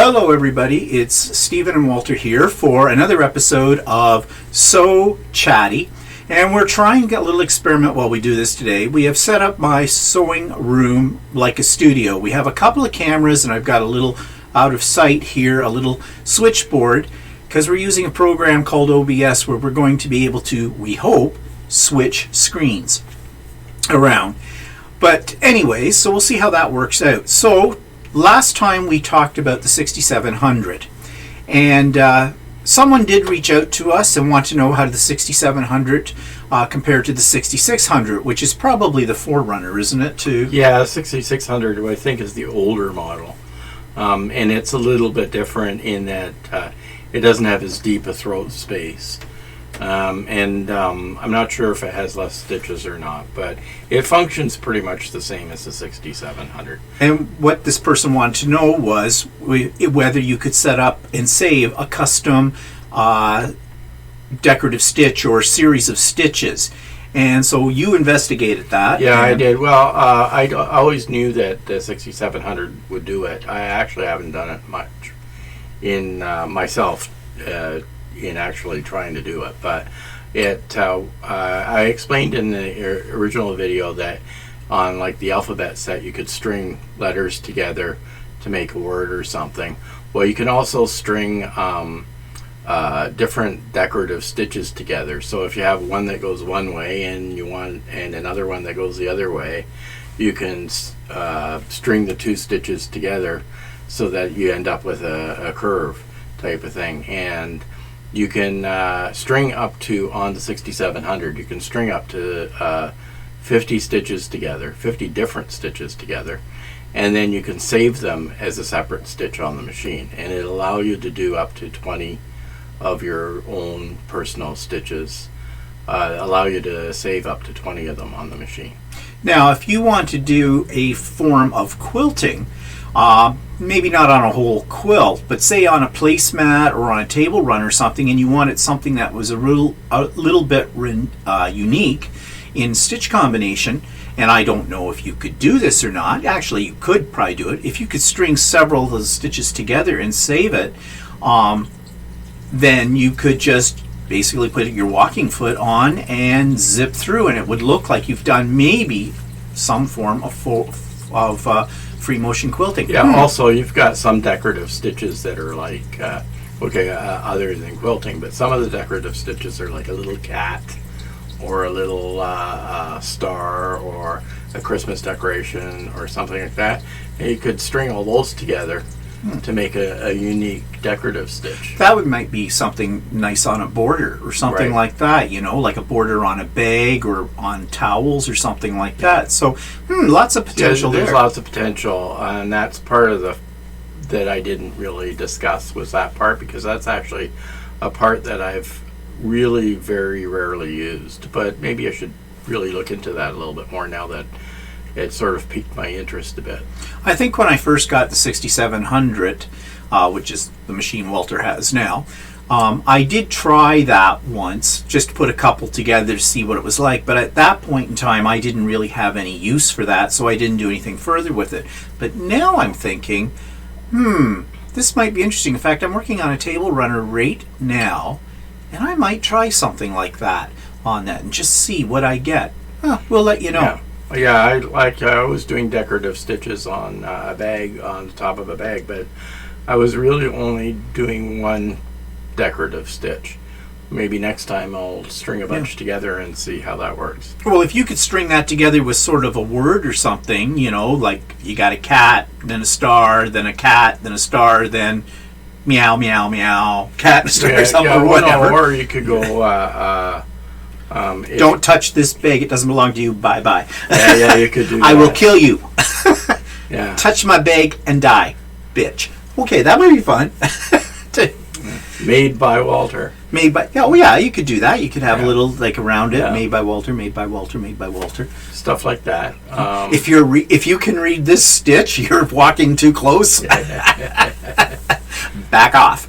Hello everybody, it's Stephen and Walter here for another episode of So Chatty, and we're trying a little experiment while we do this today. We have set up my sewing room like a studio. We have a couple of cameras and I've got a little out of sight here, a little switchboard, because we're using a program called OBS where we're going to be able to, we hope, switch screens around. But anyway, so we'll see how that works out. So last time we talked about the 6700, and someone did reach out to us and want to know how the 6700 compared to the 6600, which is probably the forerunner, isn't it? Yeah, 6600 I think is the older model, and it's a little bit different in that it doesn't have as deep a throat space. I'm not sure if it has less stitches or not, but it functions pretty much the same as the 6700. And what this person wanted to know was whether you could set up and save a custom decorative stitch or series of stitches. And so you investigated that. Yeah, I did. Well, I always knew that the 6700 would do it. I actually haven't done it much in myself. In actually trying to do it, but I explained in the original video that on like the alphabet set you could string letters together to make a word or something. Well, you can also string different decorative stitches together. So if you have one that goes one way and another one that goes the other way, you can string the two stitches together so that you end up with a curve type of thing. And you can string up to, on the 6700, you can string up to 50 stitches together, 50 different stitches together, and then you can save them as a separate stitch on the machine, and it'll allow you to do up to 20 of your own personal stitches, allow you to save up to 20 of them on the machine. Now, if you want to do a form of quilting, maybe not on a whole quilt, but say on a placemat or on a table run or something, and you wanted something that was a little bit unique in stitch combination, and I don't know if you could do this or not. Actually, you could probably do it. If you could string several of those stitches together and save it, then you could just basically put your walking foot on and zip through, and it would look like you've done maybe some form of free motion quilting. Yeah, also you've got some decorative stitches that are like, other than quilting, but some of the decorative stitches are like a little cat or a little star or a Christmas decoration or something like that. And you could string all those together to make a unique decorative stitch. That might be something nice on a border or something like that, you know, like a border on a bag or on towels or something like that. So lots of potential there. There's lots of potential, and that's part of that I didn't really discuss was that part, because that's actually a part that I've really very rarely used, but maybe I should really look into that a little bit more now that it sort of piqued my interest a bit. I think when I first got the 6700, which is the machine Walter has now, I did try that once, just to put a couple together to see what it was like, but at that point in time I didn't really have any use for that, so I didn't do anything further with it. But now I'm thinking, this might be interesting. In fact, I'm working on a table runner right now, and I might try something like that on that and just see what I get. We'll let you know. Yeah, I was doing decorative stitches on a bag, on the top of a bag, but I was really only doing one decorative stitch. Maybe next time I'll string a bunch together and see how that works. Well, if you could string that together with sort of a word or something, you know, like you got a cat, then a star, then a cat, then a star, then meow, meow, meow, cat, star, or something, or whatever. Or you could go... don't touch this bag, it doesn't belong to you, bye-bye. Yeah, you could do that. I will kill you. Yeah. Touch my bag and die, bitch. Okay, that might be fun. Made by Walter. Made by, you could do that. You could have a little, like, around it, made by Walter, made by Walter, made by Walter. Stuff like that. If you can read this stitch, you're walking too close. Back off.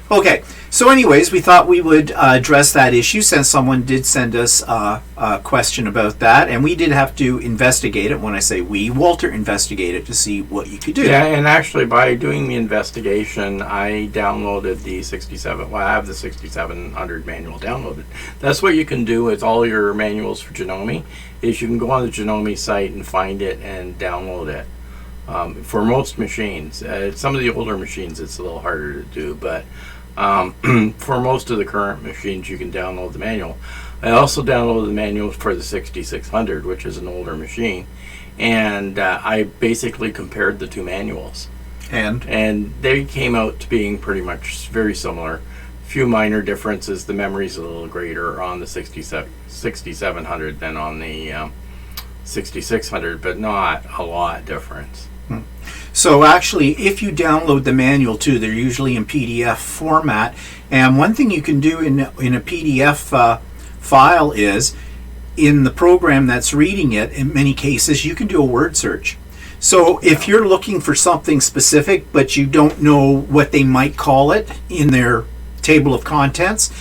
Okay. So anyways, we thought we would address that issue since someone did send us a question about that, and we did have to investigate it. When I say we, Walter investigated to see what you could do. Yeah, and actually by doing the investigation, I downloaded the 67, well, I have the 6700 manual downloaded. That's what you can do with all your manuals for Janome, is you can go on the Janome site and find it and download it. For most machines, some of the older machines it's a little harder to do, but for most of the current machines you can download the manual. I also downloaded the manual for the 6600, which is an older machine, and I basically compared the two manuals, and they came out to being pretty much very similar. Few minor differences. The memory's a little greater on the 6700 than on the 6600, but not a lot difference. So actually, if you download the manual too, they're usually in PDF format. And one thing you can do in a PDF file is, in the program that's reading it, in many cases, you can do a word search. So if you're looking for something specific, but you don't know what they might call it in their table of contents,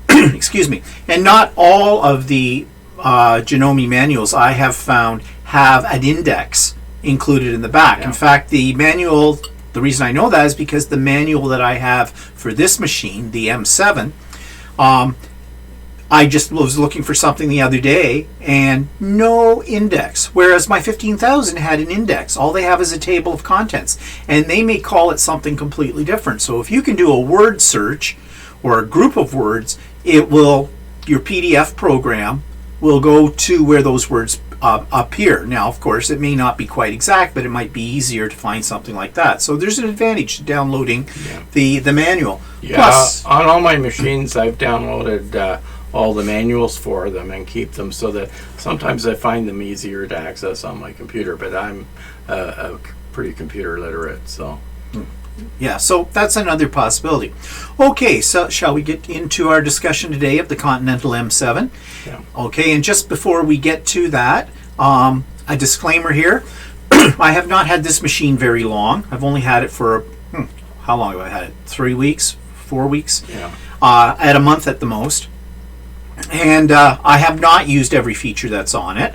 excuse me, and not all of the Janome manuals I have found have an index included in the back. In fact, the manual, the reason I know that is because the manual that I have for this machine, the M7, I just was looking for something the other day and no index, whereas my 15,000 had an index. All they have is a table of contents, and they may call it something completely different. So if you can do a word search or a group of words, it will, your PDF program will go to where those words appear. Now, of course, it may not be quite exact, but it might be easier to find something like that. So there's an advantage to downloading the manual. Yeah, Plus, on all my machines, I've downloaded all the manuals for them and keep them, so that sometimes I find them easier to access on my computer, but I'm a pretty computer literate, so. Yeah, so that's another possibility. Okay, so shall we get into our discussion today of the Continental M7? Yeah. Okay, and just before we get to that, a disclaimer here. I have not had this machine very long. I've only had it for, how long have I had it? 3 weeks? 4 weeks? Yeah. At a month at the most. And I have not used every feature that's on it.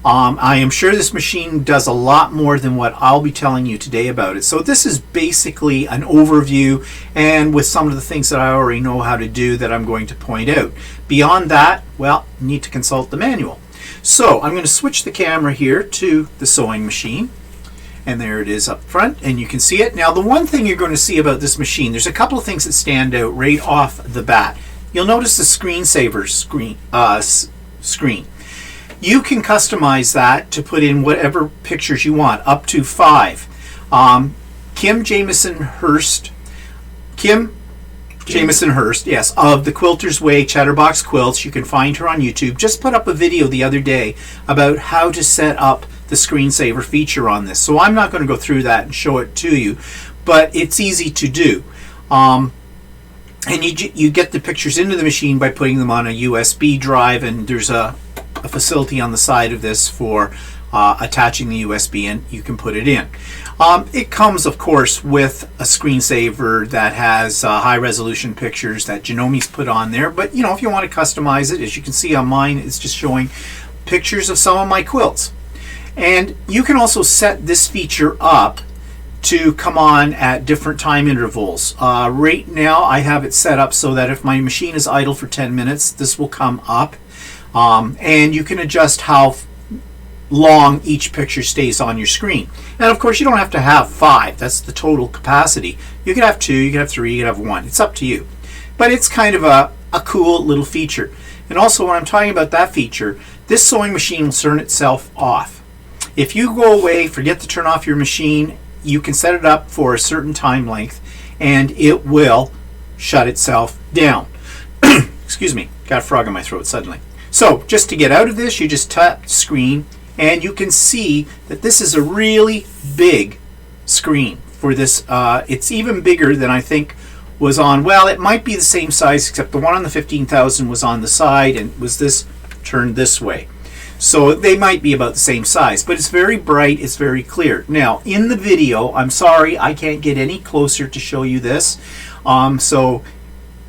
I am sure this machine does a lot more than what I'll be telling you today about it. So this is basically an overview, and with some of the things that I already know how to do that I'm going to point out. Beyond that, well, you need to consult the manual. So I'm going to switch the camera here to the sewing machine. And there it is up front, and you can see it. Now, the one thing you're going to see about this machine, there's a couple of things that stand out right off the bat. You'll notice the screensaver screen. You can customize that to put in whatever pictures you want, up to 5. Kim Jamieson Hurst, yes, of the Quilter's Way Chatterbox Quilts. You can find her on YouTube. Just put up a video the other day about how to set up the screensaver feature on this. So I'm not going to go through that and show it to you, but it's easy to do. And you get the pictures into the machine by putting them on a USB drive, and there's a facility on the side of this for attaching the USB, and you can put it in. It comes, of course, with a screensaver that has high resolution pictures that Janome's put on there, but you know, if you want to customize it, as you can see on mine, it's just showing pictures of some of my quilts. And you can also set this feature up to come on at different time intervals. Right now I have it set up so that if my machine is idle for 10 minutes, this will come up. And you can adjust how long each picture stays on your screen. And of course, you don't have to have 5. That's the total capacity. You can have 2, you can have 3, you can have 1. It's up to you. But it's kind of a cool little feature. And also, when I'm talking about that feature, this sewing machine will turn itself off. If you go away, forget to turn off your machine, you can set it up for a certain time length, and it will shut itself down. Excuse me, got a frog in my throat suddenly. So just to get out of this, you just tap screen, and you can see that this is a really big screen for this. It's even bigger than I think was on, well, it might be the same size, except the one on the 15,000 was on the side and was this turned this way. So they might be about the same size, but it's very bright, it's very clear. Now, in the video, I'm sorry, I can't get any closer to show you this. So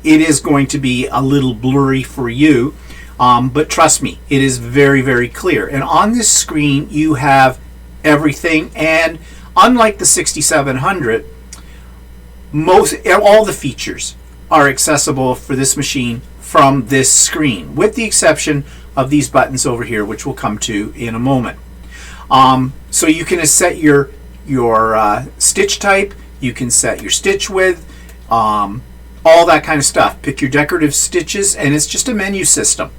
it is going to be a little blurry for you, but trust me, it is very, very clear. And on this screen, you have everything, and unlike the 6700, all the features are accessible for this machine from this screen, with the exception of these buttons over here, which we'll come to in a moment. So you can set your stitch type, you can set your stitch width, all that kind of stuff. Pick your decorative stitches, and it's just a menu system.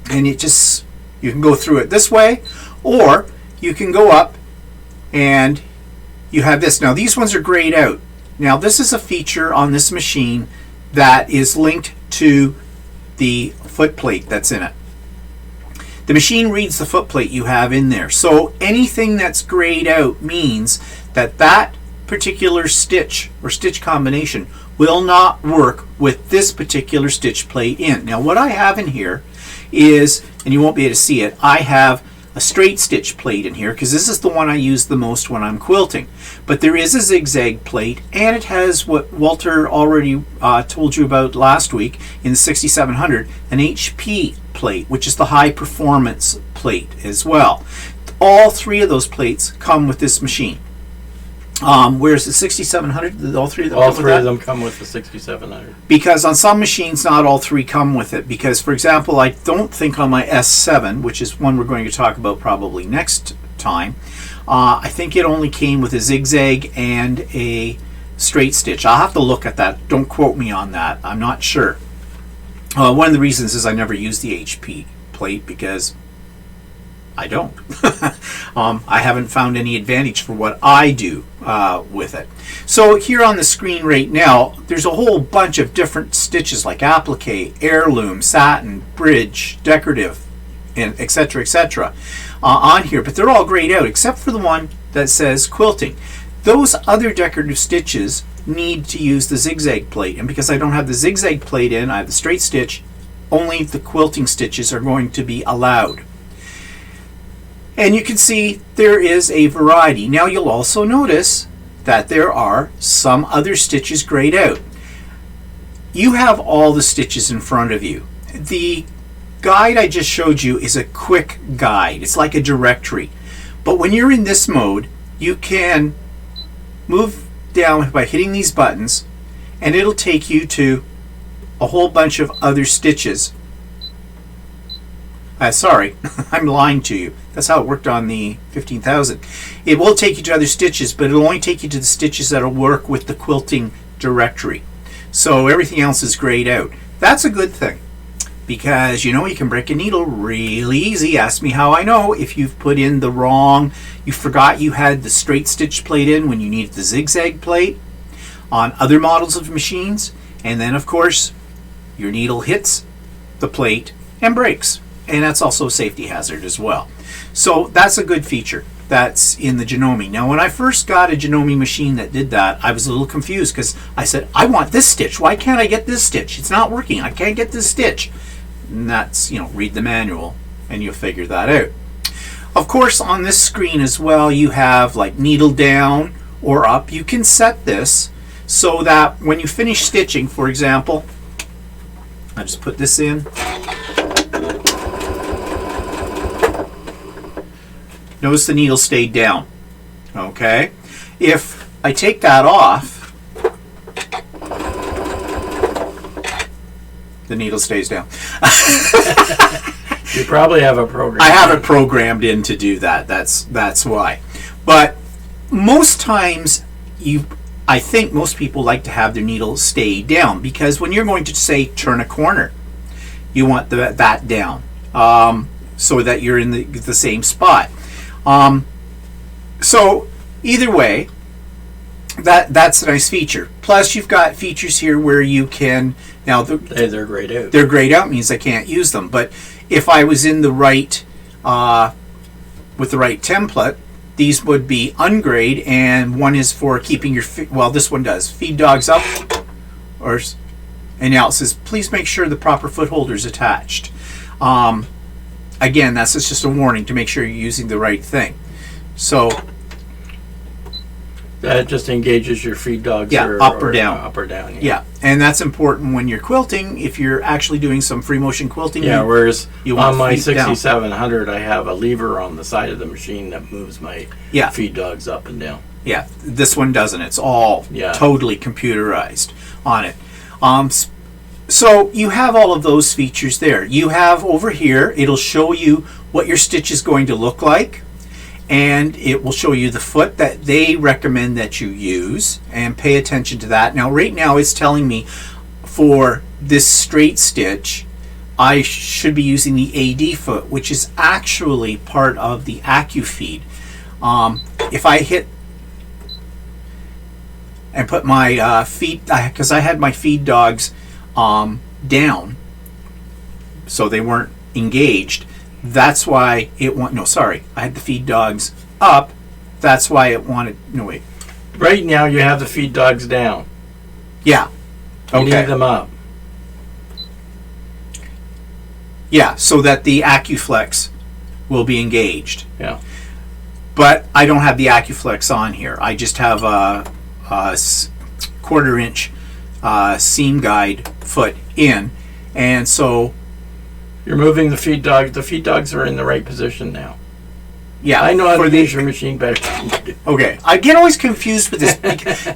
And you can go through it this way, or you can go up and you have this. Now these ones are grayed out. Now this is a feature on this machine that is linked to the foot plate that's in it. The machine reads the foot plate you have in there. So anything that's grayed out means that that particular stitch or stitch combination will not work with this particular stitch plate in. Now what I have in here is, and you won't be able to see it, I have a straight stitch plate in here because this is the one I use the most when I'm quilting. But there is a zigzag plate, and it has what Walter already told you about last week in the 6700, an HP plate, which is the high performance plate as well. All three of those plates come with this machine. Whereas the 6700, all three of them come with the 6700. Because on some machines, not all three come with it. Because, for example, I don't think on my S7, which is one we're going to talk about probably next time, I think it only came with a zigzag and a straight stitch. I'll have to look at that. Don't quote me on that. I'm not sure. One of the reasons is I never use the HP plate because I don't. I haven't found any advantage for what I do with it. So here on the screen right now, there's a whole bunch of different stitches like applique, heirloom, satin, bridge, decorative, and etc. On here, but they're all grayed out except for the one that says quilting. Those other decorative stitches need to use the zigzag plate, and because I don't have the zigzag plate in, I have the straight stitch, only the quilting stitches are going to be allowed. And you can see there is a variety. Now you'll also notice that there are some other stitches grayed out. You have all the stitches in front of you. The guide I just showed you is a quick guide. It's like a directory. But when you're in this mode, you can move down by hitting these buttons, and it'll take you to a whole bunch of other stitches. Sorry, I'm lying to you. That's how it worked on the 15,000. It will take you to other stitches, but it'll only take you to the stitches that'll work with the quilting directory. So everything else is grayed out. That's a good thing, because you can break a needle really easy. Ask me how I know. If you've put in the wrong, you forgot you had the straight stitch plate in when you needed the zigzag plate on other models of machines, and then of course your needle hits the plate and breaks. And that's also a safety hazard as well. So that's a good feature that's in the Janome. Now when I first got a Janome machine that did that, I was a little confused because I said, I want this stitch. Why can't I get this stitch? It's not working. I can't get this stitch. And that's, read the manual and you'll figure that out. Of course, on this screen as well, you have like needle down or up. You can set this so that when you finish stitching, for example, I just put this in. Notice the needle stayed down. Okay? If I take that off, the needle stays down. You probably have a program. I have it programmed in to do that. That's why. But most times, I think most people like to have their needle stay down, because when you're going to, say, turn a corner, you want that down so that you're in the same spot. So either way, that's a nice feature. Plus, you've got features here where you can they're grayed out. They're grayed out means I can't use them. But if I was in the right with the right template, these would be ungrayed, and one is for keeping your this one does feed dogs up, and now it says please make sure the proper foot holder is attached. Again, that's just a warning to make sure you're using the right thing. So That just engages your feed dogs. Yeah, up or down. Up or down. Yeah, and that's important when you're quilting. If you're actually doing some free motion quilting. Yeah, whereas you on want my feet down. 6700, I have a lever on the side of the machine that moves my feed dogs up and down. Yeah, this one doesn't. It's all totally computerized on it. So you have all of those features there. You have over here, it'll show you what your stitch is going to look like, and it will show you the foot that they recommend that you use, and pay attention to that. Now right now it's telling me for this straight stitch I should be using the AD foot, which is actually part of the AccuFeed. If I hit and put my feet, because I had my feed dogs down so they weren't engaged, that's why it want I had the feed dogs up, that's why it wanted Right now you have the feed dogs down. Yeah. You need them up. Yeah, so that the AccuFlex will be engaged. Yeah. But I don't have the AccuFlex on here. I just have a 1/4 inch seam guide foot in, and so you're moving the feed dogs. The feed dogs are in the right position now. Yeah, I know how to use your machine better than you do. Okay, I get always confused with this.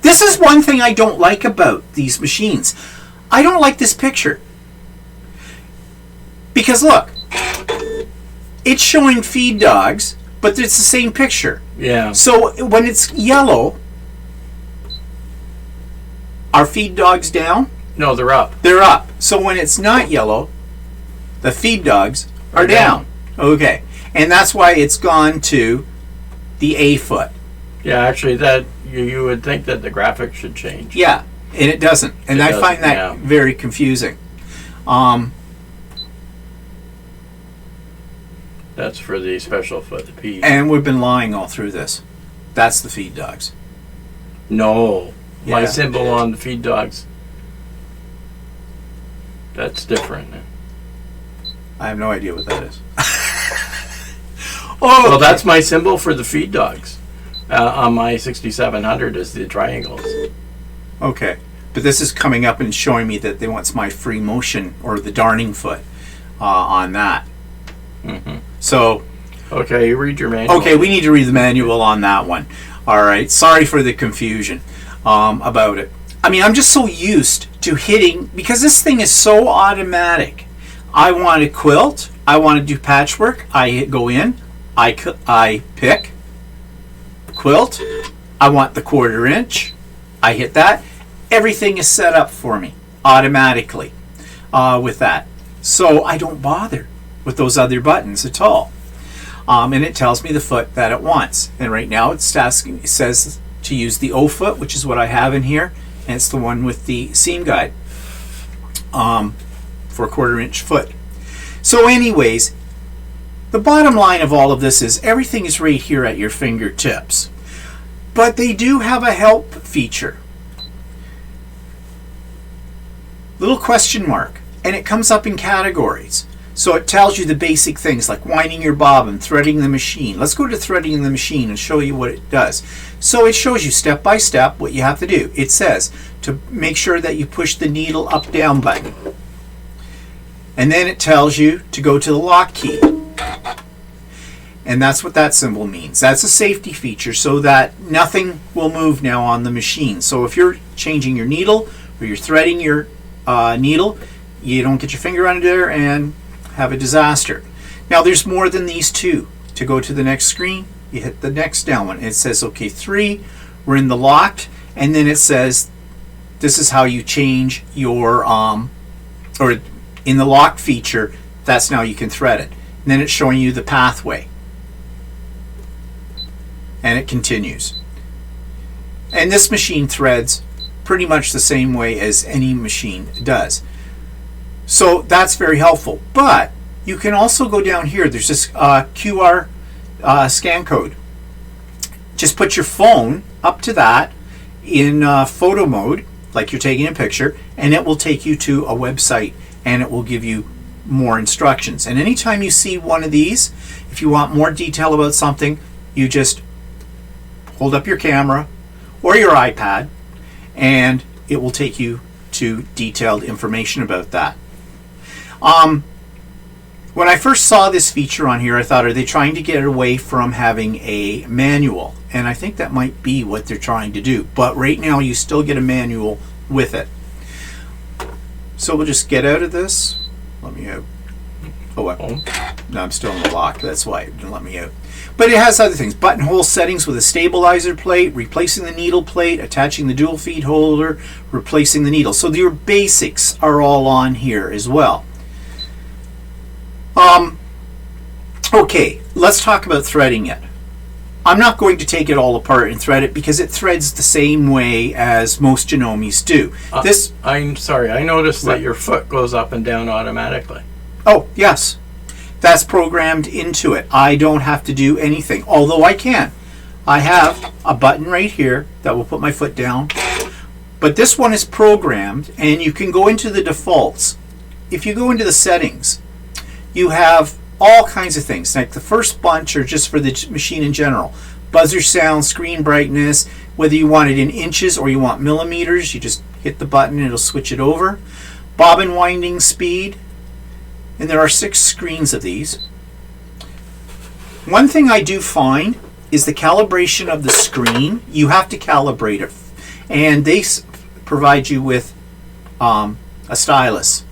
This is one thing I don't like about these machines. I don't like this picture. Because look, it's showing feed dogs, but it's the same picture. Yeah. So when it's yellow, are feed dogs down? No, they're up. They're up. So when it's not yellow, the feed dogs are down. Okay. And that's why it's gone to the A foot. Yeah, actually, that you would think that the graphics should change. Yeah, and it doesn't. And I find that very confusing. That's for the special foot, the P. And we've been lying all through this. That's the feed dogs. No. My symbol on the feed dogs. That's different. I have no idea what that is. Well, that's my symbol for the feed dogs. On my 6700 is the triangles. Okay. But this is coming up and showing me that they want my free motion or the darning foot on that. Mm-hmm. So. Okay, you read your manual. Okay, we need to read the manual on that one. All right. Sorry for the confusion about it. I mean, I'm just so used to hitting, because this thing is so automatic. I want to quilt. I want to do patchwork. I go in. I pick. Quilt. I want the 1/4 inch. I hit that. Everything is set up for me automatically with that. So I don't bother with those other buttons at all. And it tells me the foot that it wants. And right now it says to use the O foot, which is what I have in here. And it's the one with the seam guide for a 1/4 inch foot. So anyways, the bottom line of all of this is everything is right here at your fingertips. But they do have a help feature. Little question mark. And it comes up in categories. So it tells you the basic things like winding your bobbin, threading the machine. Let's go to threading the machine and show you what it does. So it shows you step by step what you have to do. It says to make sure that you push the needle up down button. And then it tells you to go to the lock key. And that's what that symbol means. That's a safety feature so that nothing will move now on the machine. So if you're changing your needle or you're threading your needle, you don't get your finger under there and have a disaster. Now there's more than these two. To go to the next screen, you hit the next down one. It says okay 3, we're in the locked, and then it says this is how you change your or in the lock feature, that's now you can thread it. And then it's showing you the pathway. And it continues. And this machine threads pretty much the same way as any machine does. So that's very helpful. But you can also go down here. There's this QR scan code. Just put your phone up to that in photo mode, like you're taking a picture, and it will take you to a website and it will give you more instructions. And anytime you see one of these, if you want more detail about something, you just hold up your camera or your iPad, and it will take you to detailed information about that. When I first saw this feature on here, I thought, are they trying to get away from having a manual? And I think that might be what they're trying to do. But right now, you still get a manual with it. So we'll just get out of this. Let me out. Oh, well. No, I'm still in the lock. That's why it didn't let me out. But it has other things. Buttonhole settings with a stabilizer plate, replacing the needle plate, attaching the dual feed holder, replacing the needle. So your basics are all on here as well. Okay, let's talk about threading it. I'm not going to take it all apart and thread it because it threads the same way as most Janomes do. I'm sorry, I noticed that your foot goes up and down automatically. Oh, yes. That's programmed into it. I don't have to do anything, although I can. I have a button right here that will put my foot down. But this one is programmed, and you can go into the defaults. If you go into the settings, you have all kinds of things. Like the first bunch are just for the machine in general. Buzzer sound, screen brightness, whether you want it in inches or you want millimeters, you just hit the button and it'll switch it over. Bobbin winding speed, and there are 6 screens of these. One thing I do find is the calibration of the screen. You have to calibrate it, and they provide you with a stylus.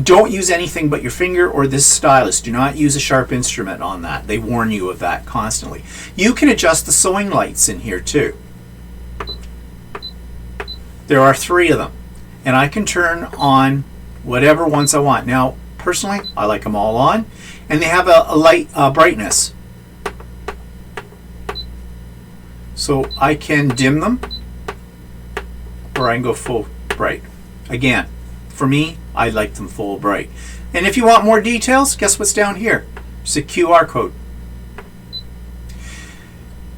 Don't use anything but your finger or this stylus. Do not use a sharp instrument on that. They warn you of that constantly. You can adjust the sewing lights in here too. There are 3 of them, and I can turn on whatever ones I want. Now, personally, I like them all on, and they have a light brightness. So I can dim them, or I can go full bright. Again, for me, I like them full bright. And if you want more details, guess what's down here? It's a QR code.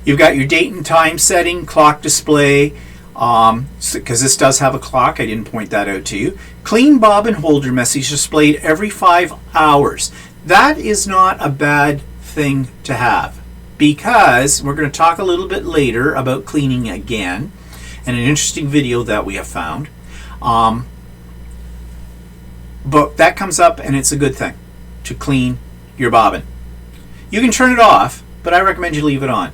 You've got your date and time setting, clock display, because this does have a clock. I didn't point that out to you. Clean bobbin holder message displayed every 5 hours. That is not a bad thing to have, because we're going to talk a little bit later about cleaning again, and an interesting video that we have found. But that comes up, and it's a good thing to clean your bobbin. You can turn it off, but I recommend you leave it on.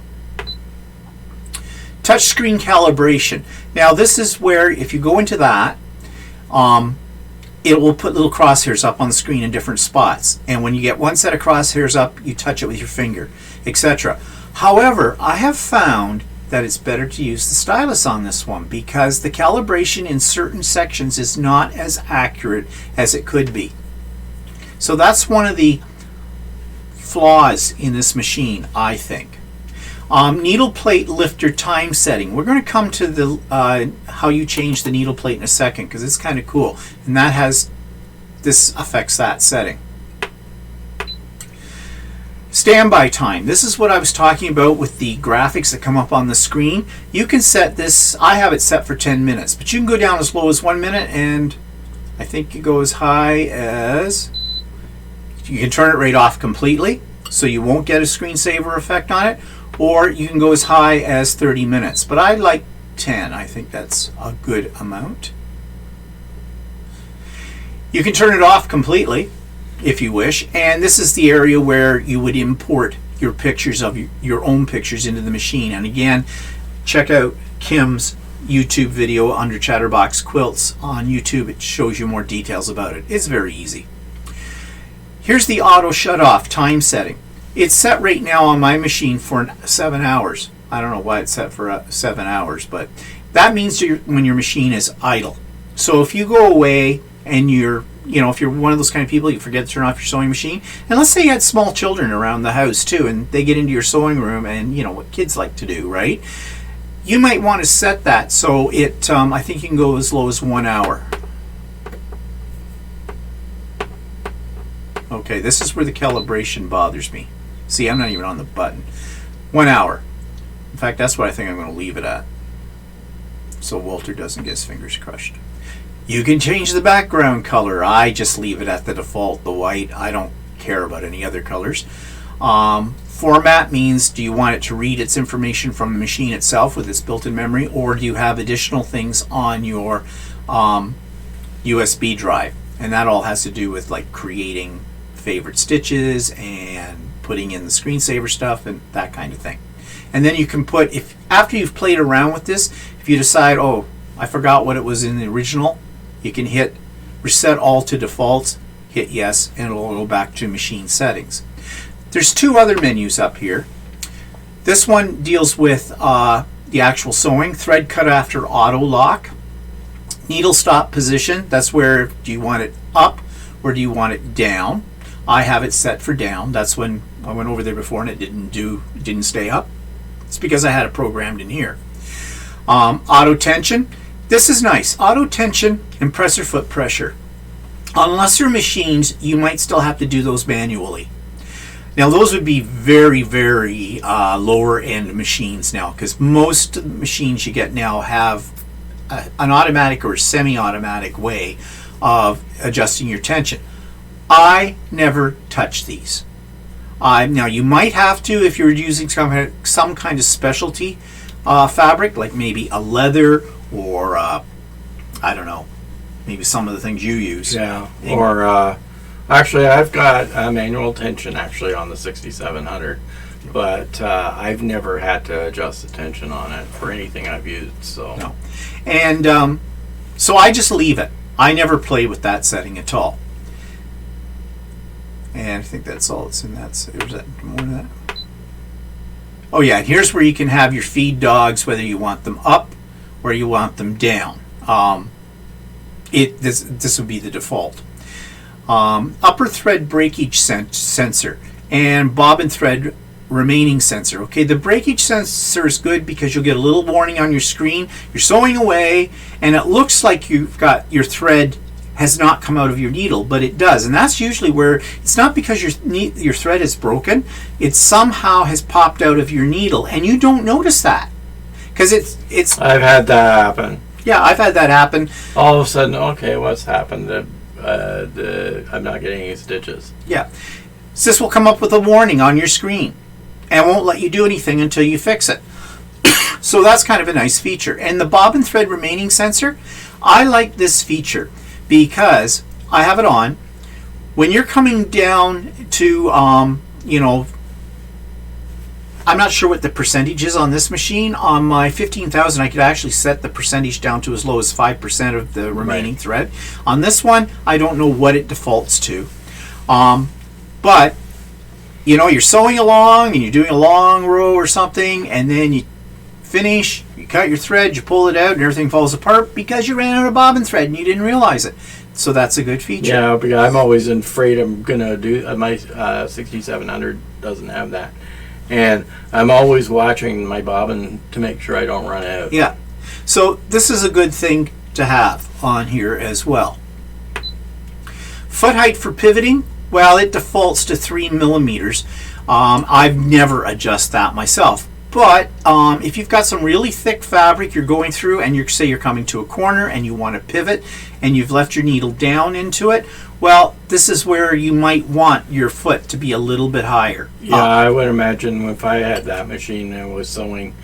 Touchscreen calibration. Now this is where, if you go into that, it will put little crosshairs up on the screen in different spots. And when you get one set of crosshairs up, you touch it with your finger, etc. However, I have found that it's better to use the stylus on this one, because the calibration in certain sections is not as accurate as it could be. So that's one of the flaws in this machine, I think. Needle plate lifter time setting. We're going to come to the how you change the needle plate in a second, because it's kind of cool, and this affects that setting. Standby time. This is what I was talking about with the graphics that come up on the screen. You can set this, I have it set for 10 minutes, but you can go down as low as 1 minute, and I think you go as high as, you can turn it right off completely, so you won't get a screensaver effect on it, or you can go as high as 30 minutes. But I like 10. I think that's a good amount. You can turn it off completely if you wish, and this is the area where you would import your pictures of your own pictures into the machine. And again, check out Kim's YouTube video under Chatterbox Quilts on YouTube. It shows you more details about it. It's very easy. Here's the auto shut off time setting. It's set right now on my machine for 7 hours. I don't know why it's set for 7 hours, but that means when your machine is idle. So if you go away and if you're one of those kind of people, you forget to turn off your sewing machine, and let's say you had small children around the house too, and they get into your sewing room, and you know what kids like to do, right? You might want to set that so it, I think you can go as low as 1 hour. Okay, this is where the calibration bothers me. See, I'm not even on the button. 1 hour. In fact, that's what I think I'm going to leave it at, so Walter doesn't get his fingers crushed. You can change the background color. I just leave it at the default, the white. I don't care about any other colors. Format means, do you want it to read its information from the machine itself with its built-in memory, or do you have additional things on your USB drive? And that all has to do with like creating favorite stitches and putting in the screensaver stuff and that kind of thing. And then you can put, if after you've played around with this, if you decide, oh, I forgot what it was in the original, you can hit reset all to defaults, hit yes, and it'll go back to machine settings. There's two other menus up here. This one deals with the actual sewing, thread cut after auto lock, needle stop position. That's where, do you want it up or do you want it down? I have it set for down. That's when I went over there before and it didn't stay up. It's because I had it programmed in here. Auto tension. This is nice. Auto tension and presser foot pressure. On lesser machines, you might still have to do those manually. Now those would be very, very lower end machines now, because most machines you get now have an automatic or semi-automatic way of adjusting your tension. I never touch these. Now you might have to if you're using some kind of specialty fabric, like maybe a leather or I don't know, maybe some of the things you use. Yeah, or actually, I've got a manual tension actually on the 6700, but I've never had to adjust the tension on it for anything I've used. So no, and so I just leave it. I never play with that setting at all. And I think that's all that's in that. Was that more than that? Oh yeah, and here's where you can have your feed dogs, whether you want them up or you want them down. This would be the default. Upper thread breakage sensor and bobbin thread remaining sensor. Okay, the breakage sensor is good because you'll get a little warning on your screen. You're sewing away and it looks like you've got your thread has not come out of your needle, but it does, and that's usually where it's not because your thread is broken. It somehow has popped out of your needle and you don't notice that because it's I've had that happen. Yeah, I've had that happen. All of a sudden, okay, what's happened? I'm not getting any stitches. Yeah. So this will come up with a warning on your screen and won't let you do anything until you fix it. So that's kind of a nice feature. And the bobbin thread remaining sensor, I like this feature because I have it on. When you're coming down to, you know, I'm not sure what the percentage is on this machine. On my 15,000, I could actually set the percentage down to as low as 5% of the remaining thread. On this one, I don't know what it defaults to. But, you know, you're sewing along and you're doing a long row or something, and then you finish, you cut your thread, you pull it out, and everything falls apart because you ran out of bobbin thread and you didn't realize it. So that's a good feature. Yeah, because I'm always afraid I'm going to do, my 6700 doesn't have that. And I'm always watching my bobbin to make sure I don't run out. Yeah. So this is a good thing to have on here as well. Foot height for pivoting, well, it defaults to 3 millimeters. I've never adjusted that myself. But if you've got some really thick fabric you're going through and say you're coming to a corner and you want to pivot and you've left your needle down into it, well, this is where you might want your foot to be a little bit higher. Yeah, I would imagine if I had that machine and was sewing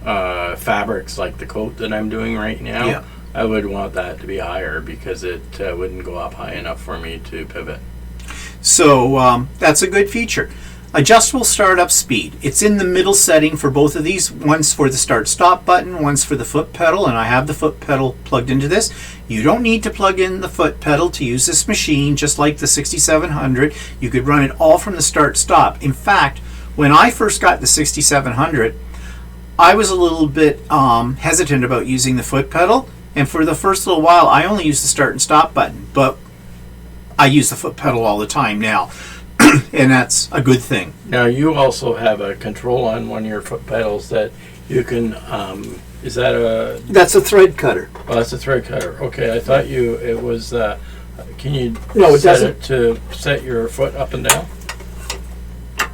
fabrics like the coat that I'm doing right now, yeah, I would want that to be higher because it wouldn't go up high enough for me to pivot. So that's a good feature. Adjustable startup speed. It's in the middle setting for both of these. One's for the start stop button, one's for the foot pedal, and I have the foot pedal plugged into this. You don't need to plug in the foot pedal to use this machine, just like the 6700. You could run it all from the start stop. In fact, when I first got the 6700, I was a little bit hesitant about using the foot pedal, and for the first little while I only used the start and stop button, but I use the foot pedal all the time now. And that's a good thing. Now you also have a control on one of your foot pedals that you can, is that a... That's a thread cutter. Oh, that's a thread cutter. Okay, I thought it was, can you no, it set doesn't. it to set your foot up and down?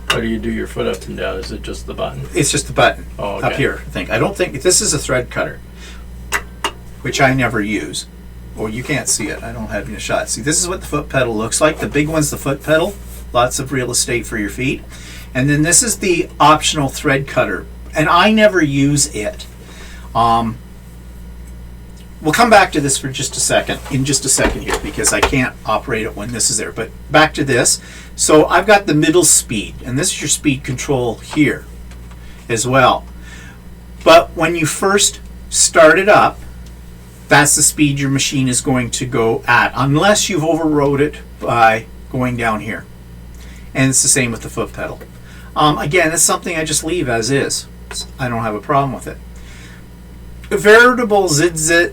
How do you do your foot up and down? Is it just the button? It's just the button okay. Up here, I think. I don't think, this is a thread cutter, which I never use. Or you can't see it. I don't have any shot. See, this is what the foot pedal looks like. The big one's the foot pedal. lots of real estate for your feet. And then this is the optional thread cutter, and I never use it. We'll come back to this for just a second, here, because I can't operate it when this is there. But back to this. So I've got the middle speed, and this is your speed control here as well. But when you first start it up, that's the speed your machine is going to go at, unless you've overrode it by going down here. And it's the same with the foot pedal. Again, it's something I just leave as is. I don't have a problem with it. Veritable ZZ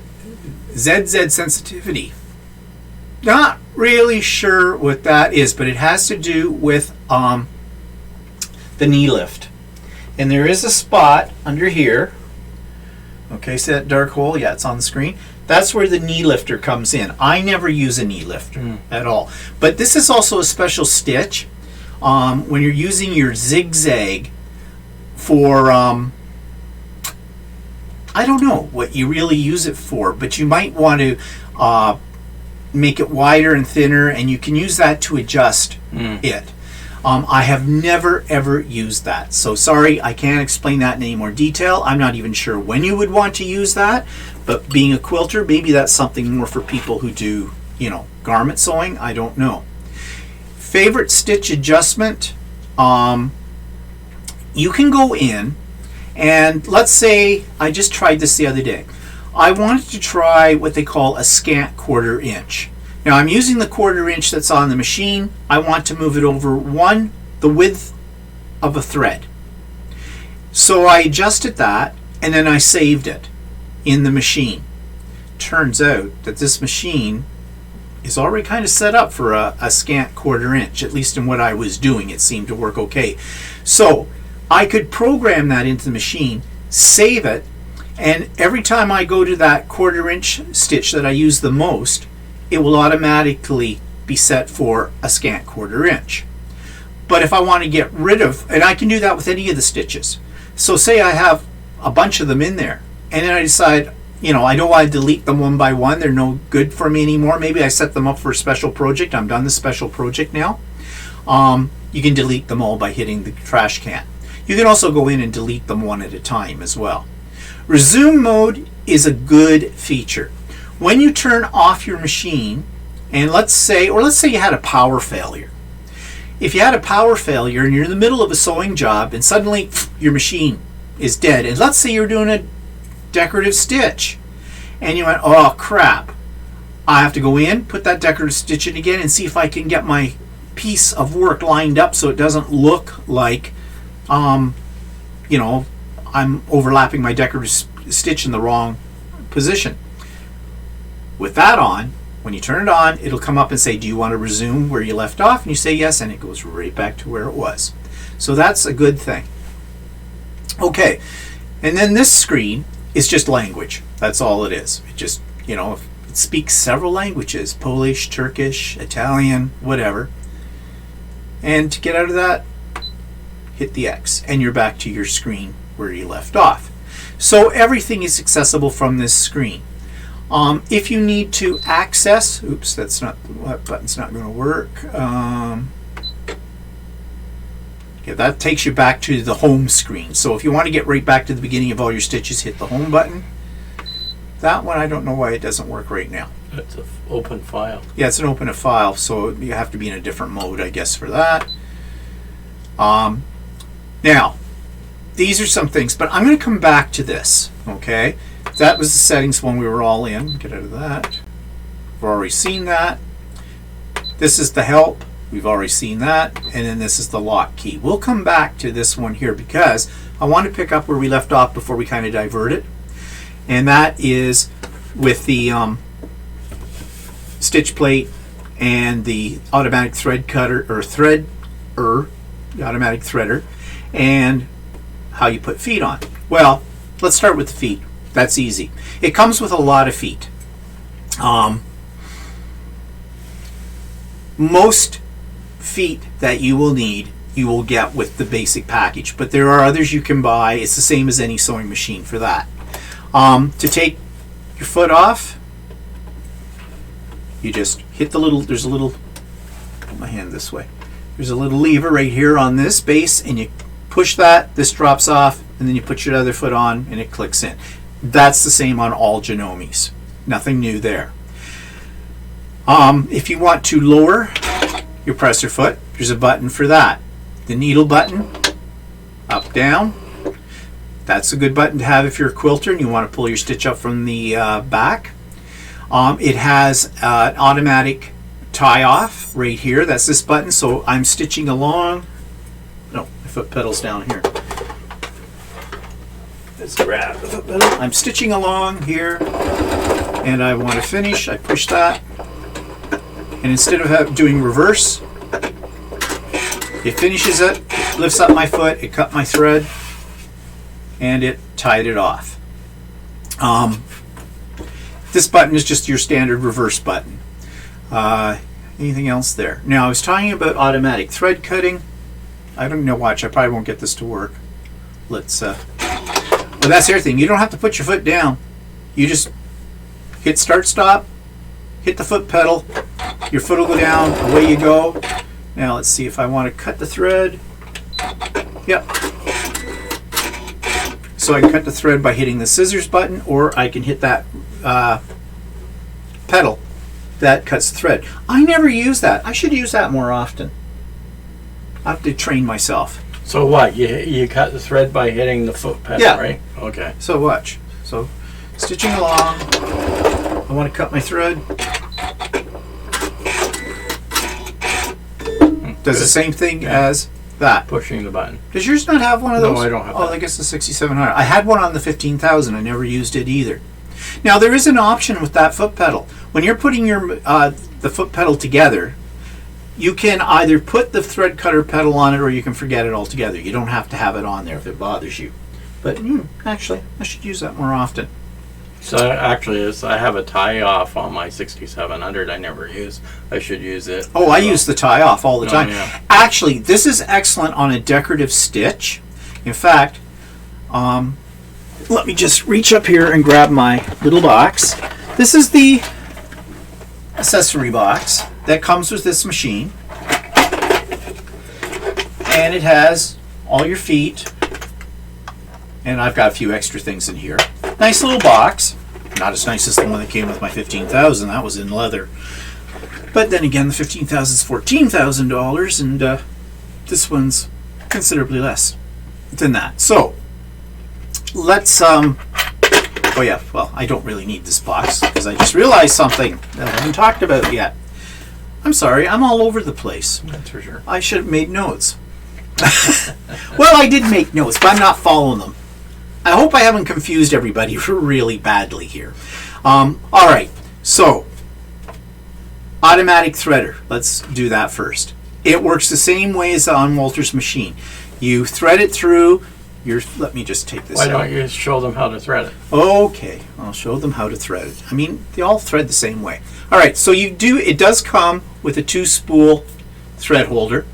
sensitivity. Not really sure what that is, but it has to do with the knee lift. And there is a spot under here. Okay, see that dark hole? Yeah, it's on the screen. That's where the knee lifter comes in. I never use a knee lifter at all. But this is also a special stitch when you're using your zigzag for I don't know what you really use it for, but you might want to make it wider and thinner, and you can use that to adjust it. I have never ever used that, so sorry, I can't explain that in any more detail. I'm not even sure when you would want to use that, but being a quilter, maybe that's something more for people who do, you know, garment sewing. I don't know. Favorite stitch adjustment, you can go in, and let's say I just tried this the other day. I wanted to try what they call a scant 1/4 inch. Now I'm using the 1/4 inch that's on the machine. I want to move it over the width of a thread. So I adjusted that, and then I saved it in the machine. Turns out that this machine is already kind of set up for a scant 1/4 inch, at least in what I was doing. It seemed to work okay. So I could program that into the machine, save it, and every time I go to that 1/4 inch stitch that I use the most, it will automatically be set for a scant 1/4 inch. But if I want to get rid of, and I can do that with any of the stitches. So say I have a bunch of them in there, and then I decide, you know, I don't want to delete them one by one. They're no good for me anymore. Maybe I set them up for a special project. I'm done the special project now. You can delete them all by hitting the trash can. You can also go in and delete them one at a time as well. Resume mode is a good feature. When you turn off your machine, and let's say you had a power failure. If you had a power failure and you're in the middle of a sewing job and suddenly your machine is dead, and let's say you're doing a decorative stitch and you went, oh crap, I have to go in, put that decorative stitch in again and see if I can get my piece of work lined up so it doesn't look like you know, I'm overlapping my decorative stitch in the wrong position. With that on, when you turn it on, it'll come up and say, do you want to resume where you left off? And you say yes, and it goes right back to where it was. So that's a good thing. Okay, and then this screen is just language. That's all it is. It just, you know, it speaks several languages: Polish, Turkish, Italian, whatever. And to get out of that, hit the X, and you're back to your screen where you left off. So everything is accessible from this screen. If you need to access, oops, that's not, that button's not going to work. Yeah, that takes you back to the home screen. So if you want to get right back to the beginning of all your stitches, hit the home button. That one, I don't know why it doesn't work right now. It's an open file. Yeah, it's an open a file, so you have to be in a different mode, I guess, for that. Now, these are some things, but I'm going to come back to this, okay? That was the settings when we were all in. Get out of that. We've already seen that. This is the help. We've already seen that. And then this is the lock key. We'll come back to this one here because I want to pick up where we left off before we kind of divert it. And that is with the stitch plate and the automatic thread cutter, or the automatic threader, and how you put feet on. Well, let's start with the feet. That's easy. It comes with a lot of feet. Most feet that you will need, you will get with the basic package, but there are others you can buy. It's the same as any sewing machine for that. To take your foot off, you just hit the little, there's a little, put my hand this way, There's a little lever right here on this base, and you push that, this drops off, and then you put your other foot on and it clicks in. That's the same on all Janomes. Nothing new there. If you want to lower your presser foot, there's a button for that. The needle button, up, down. That's a good button to have if you're a quilter and you want to pull your stitch up from the back. It has an automatic tie off right here. That's this button. So I'm stitching along. No, my foot pedal's down here. Let's grab the foot pedal. I'm stitching along here and I want to finish. I push that. And instead of doing reverse, it finishes it, lifts up my foot, it cut my thread, and it tied it off. This button is just your standard reverse button. Anything else there? Now, I was talking about automatic thread cutting. I don't know, watch, I probably won't get this to work. Let's, but that's the other thing. You don't have to put your foot down. You just hit start, stop, hit the foot pedal, your foot will go down, away you go. Now let's see if I want to cut the thread. Yep. So I can cut the thread by hitting the scissors button, or I can hit that pedal that cuts the thread. I never use that. I should use that more often. I have to train myself. So what? You cut the thread by hitting the foot pedal, yeah. Right? Okay. So watch. So stitching along. I want to cut my thread. Does the same thing as that. Pushing the button. Does yours not have one of those? No, I don't have that. I guess the 6700. I had one on the 15,000. I never used it either. Now there is an option with that foot pedal. When you're putting your the foot pedal together, you can either put the thread cutter pedal on it or you can forget it altogether. You don't have to have it on there if it bothers you. But actually, I should use that more often. So actually, I have a tie off on my 6700. I never use. I should use it. Oh, I use the tie off all the time. Yeah. Actually, this is excellent on a decorative stitch. In fact, let me just reach up here and grab my little box. This is the accessory box that comes with this machine. And it has all your feet. And I've got a few extra things in here. Nice little box. Not as nice as the one that came with my 15,000. That was in leather. But then again, the 15,000 is $14,000, and this one's considerably less than that. So let's. Oh yeah. Well, I don't really need this box because I just realized something that I haven't talked about yet. I'm sorry. I'm all over the place. That's for sure. I should have made notes. Well, I did make notes, but I'm not following them. I hope I haven't confused everybody really badly here. All right, so automatic threader. Let's do that first. It works the same way as on Walter's machine. You thread it through your. Let me just take this out. Why don't you show them how to thread it? Okay, I'll show them how to thread it. I mean, they all thread the same way. All right, so you do. It does come with a 2-spool thread holder.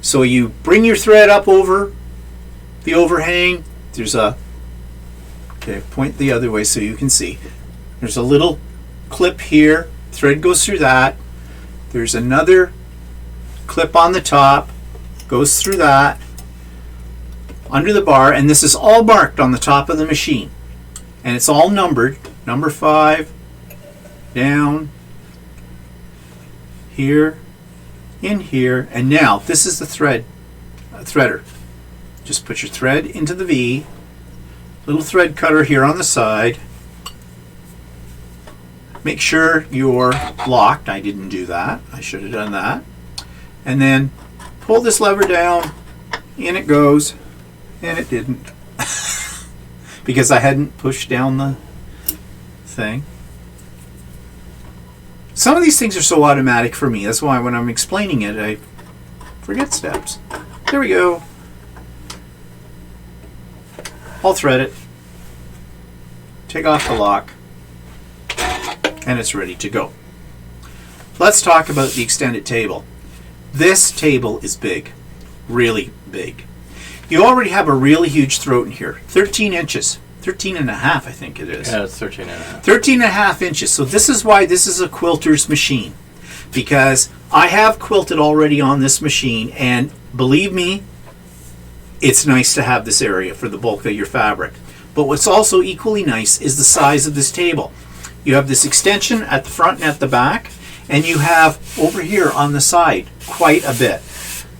So you bring your thread up over the overhang. There's a, okay, point the other way so you can see. There's a little clip here. Thread goes through that. There's another clip on the top. Goes through that. Under the bar. And this is all marked on the top of the machine. And it's all numbered. Number 5. Down. Here. In here. And now, this is the threader. Just put your thread into the V, little thread cutter here on the side. Make sure you're locked. I didn't do that. I should have done that. And then pull this lever down, in it goes, and it didn't. Because I hadn't pushed down the thing. Some of these things are so automatic for me. That's why when I'm explaining it, I forget steps. There we go. I'll thread it, take off the lock, and it's ready to go. Let's talk about the extended table. This table is big, really big. You already have a really huge throat in here, 13 inches, 13 and a half I think it is. Yeah, it's 13 and a half. 13 and a half inches, so this is why this is a quilter's machine. because I have quilted already on this machine, and believe me, it's nice to have this area for the bulk of your fabric. But what's also equally nice is the size of this table. You have this extension at the front and at the back, and you have over here on the side quite a bit.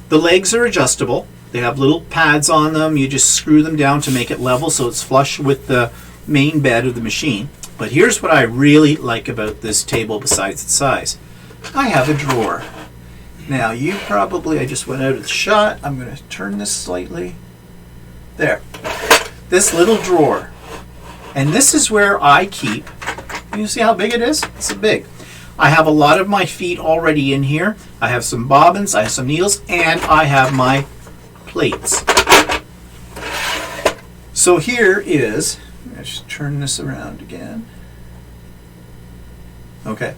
The legs are adjustable. They have little pads on them. You just screw them down to make it level so it's flush with the main bed of the machine. But here's what I really like about this table besides its size. I have a drawer. Now you probably, I just went out of the shot. I'm going to turn this slightly. There. This little drawer. And this is where I keep, you see how big it is? It's big. I have a lot of my feet already in here. I have some bobbins, I have some needles, and I have my plates. So here is, let's turn this around again. Okay.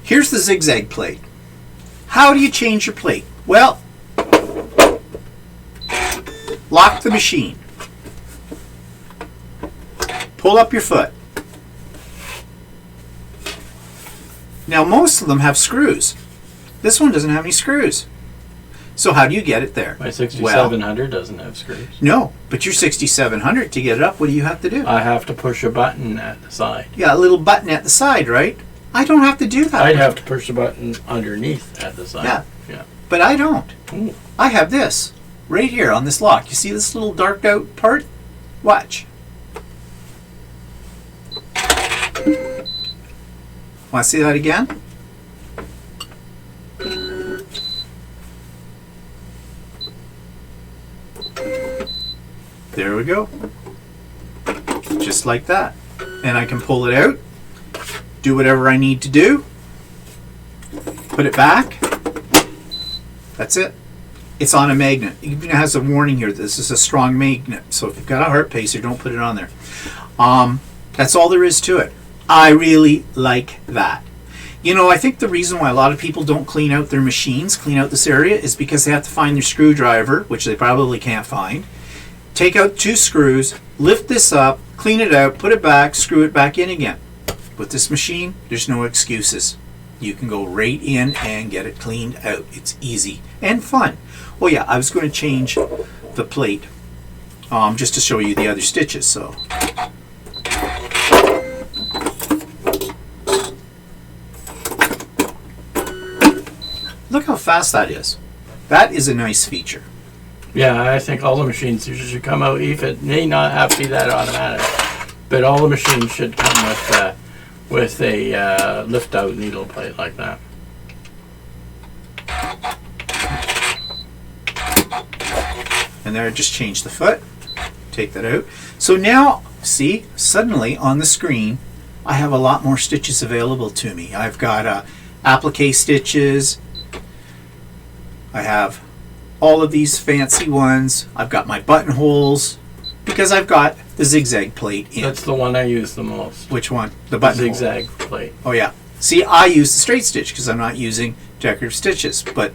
Here's the zigzag plate. How do you change your plate? Well, lock the machine. Pull up your foot. Now most of them have screws. This one doesn't have any screws. So how do you get it there? My 6700 doesn't have screws. No, but your 6700, to get it up, what do you have to do? I have to push a button at the side. Yeah, a little button at the side, right? I don't have to do that. I'd have to push a button underneath at the side. Yeah. But I don't. Ooh. I have this right here on this lock. You see this little darked out part? Watch. Want to see that again? There we go. Just like that. And I can pull it out, do whatever I need to do, put it back. That's it. It's on a magnet. It even has a warning here. This is a strong magnet. So if you've got a heart pacer, don't put it on there. That's all there is to it. I really like that. You know, I think the reason why a lot of people don't clean out their machines, clean out this area, is because they have to find their screwdriver, which they probably can't find. Take out 2 screws, lift this up, clean it out, put it back, screw it back in again. With this machine, there's no excuses. You can go right in and get it cleaned out. It's easy and fun. Oh yeah, I was going to change the plate just to show you the other stitches. So look how fast that is. That is a nice feature. Yeah, I think all the machines should come out, if it may not have to be that automatic, but all the machines should come with a lift-out needle plate like that. And there I just changed the foot. Take that out. So now, see, suddenly on the screen, I have a lot more stitches available to me. I've got applique stitches. I have all of these fancy ones. I've got my buttonholes because I've got the zigzag plate in. That's the one I use the most. Which one? The buttonhole. Zigzag plate. Oh yeah. See, I use the straight stitch because I'm not using decorative stitches, but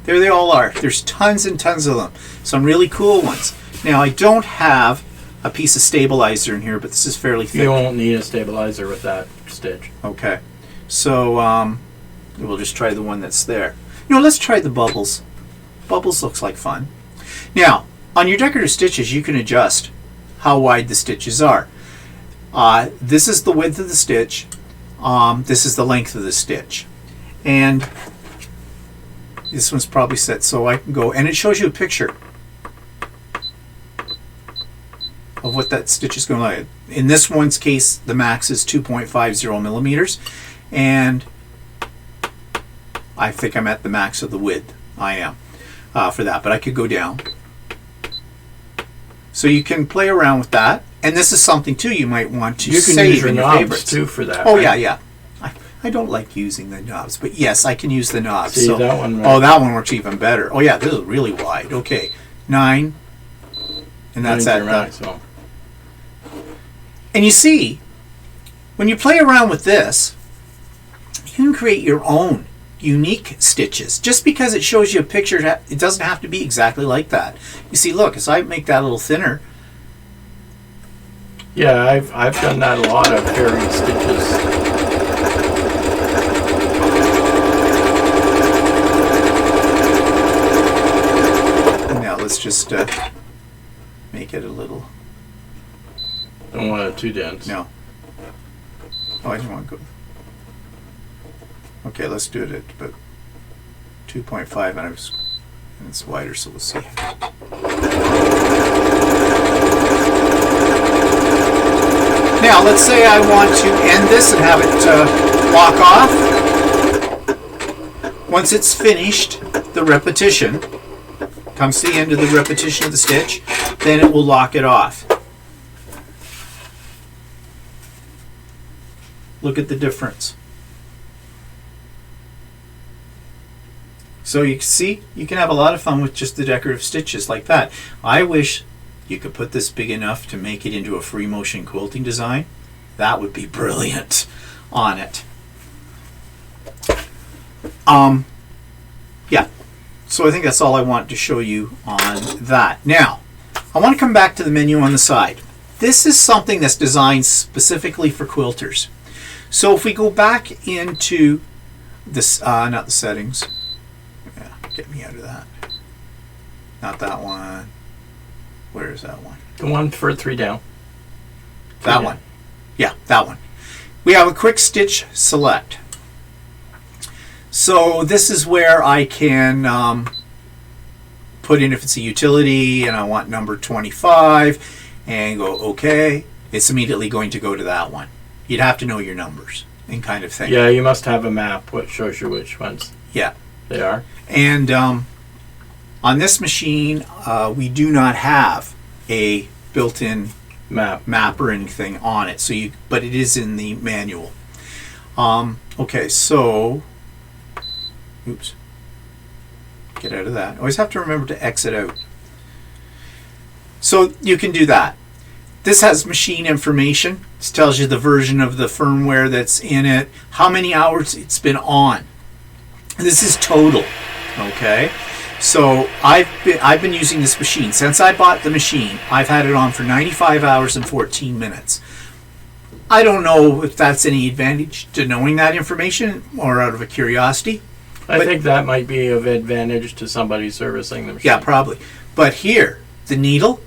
there they all are. There's tons and tons of them. Some really cool ones. Now I don't have a piece of stabilizer in here, but this is fairly thick. You won't need a stabilizer with that stitch. Okay. So we'll just try the one that's there. You know, let's try the bubbles. Bubbles looks like fun. Now, on your decorative stitches, you can adjust how wide the stitches are. This is the width of the stitch. This is the length of the stitch. And this one's probably set so I can go, and it shows you a picture of what that stitch is going to look like. In this one's case, the max is 2.50 millimeters, and I think I'm at the max of the width. I am for that, but I could go down. So you can play around with that, and this is something too you might want to save in your favorites too for that. Oh right? yeah. I don't like using the knobs, but yes, I can use the knobs. See, so, that one, right? Oh, that one works even better. Oh yeah, this is really wide. Okay, 9, and that's at maximum. And you see, when you play around with this, you can create your own unique stitches. Just because it shows you a picture, it doesn't have to be exactly like that. You see, look, as I make that a little thinner. Yeah, I've done that a lot of pairing stitches. let's just make it a little. Don't want it too dense. No. Oh, I didn't want to go. Okay, let's do it at about 2.5, and it's wider, so we'll see. Now, let's say I want to end this and have it lock off. Once it's finished, the repetition comes to the end of the repetition of the stitch, then it will lock it off. Look at the difference. So you can see, you can have a lot of fun with just the decorative stitches like that. I wish you could put this big enough to make it into a free motion quilting design. That would be brilliant on it. Yeah, so I think that's all I want to show you on that. Now, I want to come back to the menu on the side. This is something that's designed specifically for quilters. So if we go back into this, not the settings. Yeah, get me out of that. Not that one. Where is that one? The one for 3 down. That one. Yeah, that one. We have a quick stitch select. So this is where I can put in if it's a utility and I want number 25 and go OK. It's immediately going to go to that one. You'd have to know your numbers and kind of thing. Yeah, you must have a map which shows you which ones they are. And on this machine, we do not have a built-in map or anything on it. So but it is in the manual. Okay, so oops. Get out of that. Always have to remember to exit out. So you can do that. This has machine information. This tells you the version of the firmware that's in it, how many hours it's been on. This is total. Okay. So I've been using this machine since I bought the machine. I've had it on for 95 hours and 14 minutes. I don't know if that's any advantage to knowing that information or out of a curiosity. I think that might be of advantage to somebody servicing the machine. Yeah, probably. But here, the needle,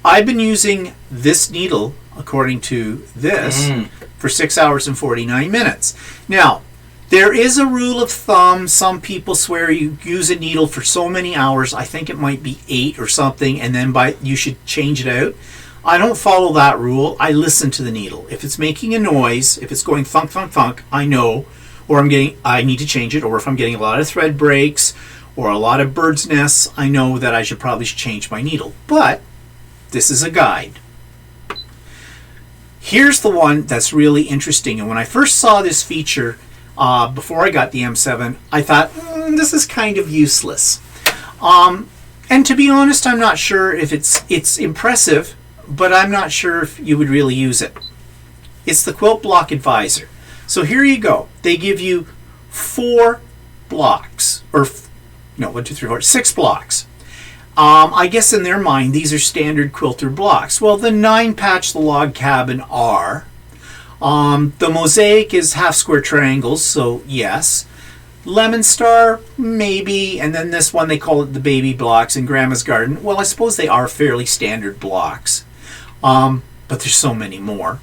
I've been using this needle, according to this, for 6 hours and 49 minutes. Now, there is a rule of thumb. Some people swear you use a needle for so many hours. I think it might be 8 or something, and then you should change it out. I don't follow that rule. I listen to the needle. If it's making a noise, if it's going thunk, thunk, thunk, I know, or I need to change it, or if I'm getting a lot of thread breaks or a lot of bird's nests, I know that I should probably change my needle. But this is a guide. Here's the one that's really interesting. And when I first saw this feature, before I got the M7, I thought, this is kind of useless. And to be honest, I'm not sure if it's impressive, but I'm not sure if you would really use it. It's the Quilt Block Advisor. So here you go. They give you 4 blocks, or no, 1, 2, 3, 4, 6 blocks. I guess in their mind, these are standard quilter blocks. Well, the 9 patch, the log cabin are. The mosaic is half square triangles, so yes. Lemon Star, maybe. And then this one, they call it the baby blocks in Grandma's Garden. Well, I suppose they are fairly standard blocks. But there's so many more.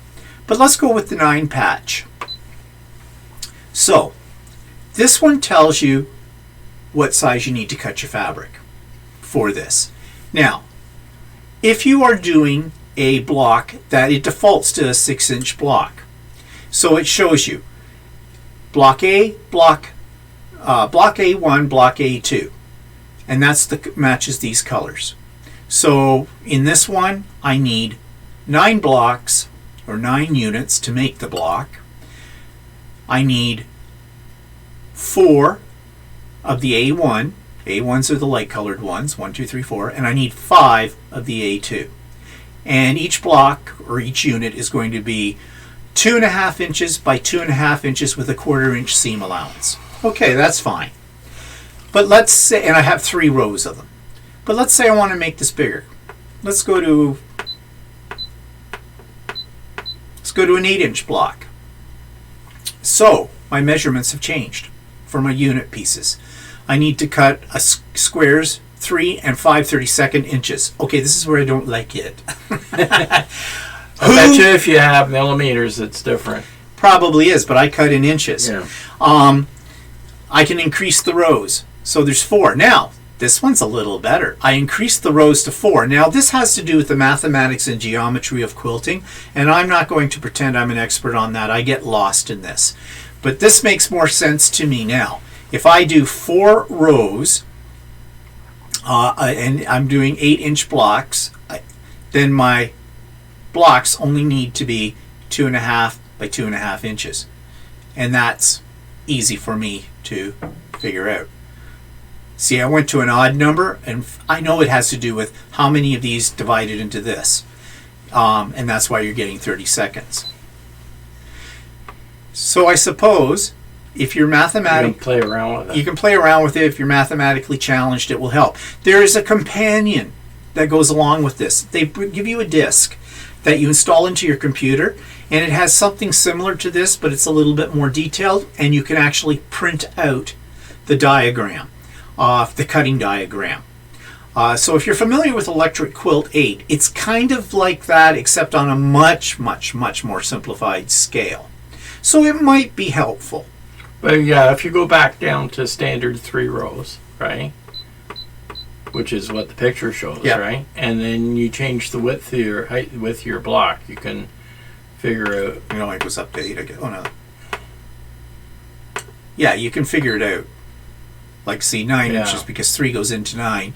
But let's go with the 9 patch. So, this one tells you what size you need to cut your fabric for this. Now, if you are doing a block that it defaults to a 6-inch block, so it shows you block A, block A1, block A2, and that's matches these colors. So in this one, I need 9 blocks or 9 units to make the block. I need 4 of the A1. A1s are the light colored ones, 1, 2, 3, 4, and I need 5 of the A2. And each block or each unit is going to be 2.5 inches by 2.5 inches with a 1/4 inch seam allowance. Okay, that's fine. But let's say, and I have 3 rows of them. But let's say I want to make this bigger. Let's go to an 8-inch block. So my measurements have changed for my unit pieces. I need to cut squares 3 and 5/32 inches. Okay, this is where I don't like it. I bet you if you have millimeters, it's different. Probably is, but I cut in inches. Yeah. I can increase the rows. So there's 4. Now, this one's a little better. I increased the rows to 4. Now, this has to do with the mathematics and geometry of quilting, and I'm not going to pretend I'm an expert on that. I get lost in this. But this makes more sense to me now. If I do 4 rows, and I'm doing 8-inch blocks, then my blocks only need to be 2.5 by 2.5 inches. And that's easy for me to figure out. See, I went to an odd number, and I know it has to do with how many of these divided into this. And that's why you're getting 30 seconds. So I suppose if you're You can play around with it. you can play around with it. If you're mathematically challenged, it will help. There is a companion that goes along with this. They give you a disc that you install into your computer, and it has something similar to this, but it's a little bit more detailed, and you can actually print out the diagram, the cutting diagram. So if you're familiar with Electric Quilt 8, it's kind of like that, except on a much, much, much more simplified scale. So it might be helpful. But yeah, if you go back down to standard 3 rows, right? Which is what the picture shows, Yeah. right? And then you change the width of your height with your block. You can figure out. You know, it goes up to 8 again. Oh no. Yeah, you can figure it out. Like, see, 9 Yeah. inches, because 3 goes into 9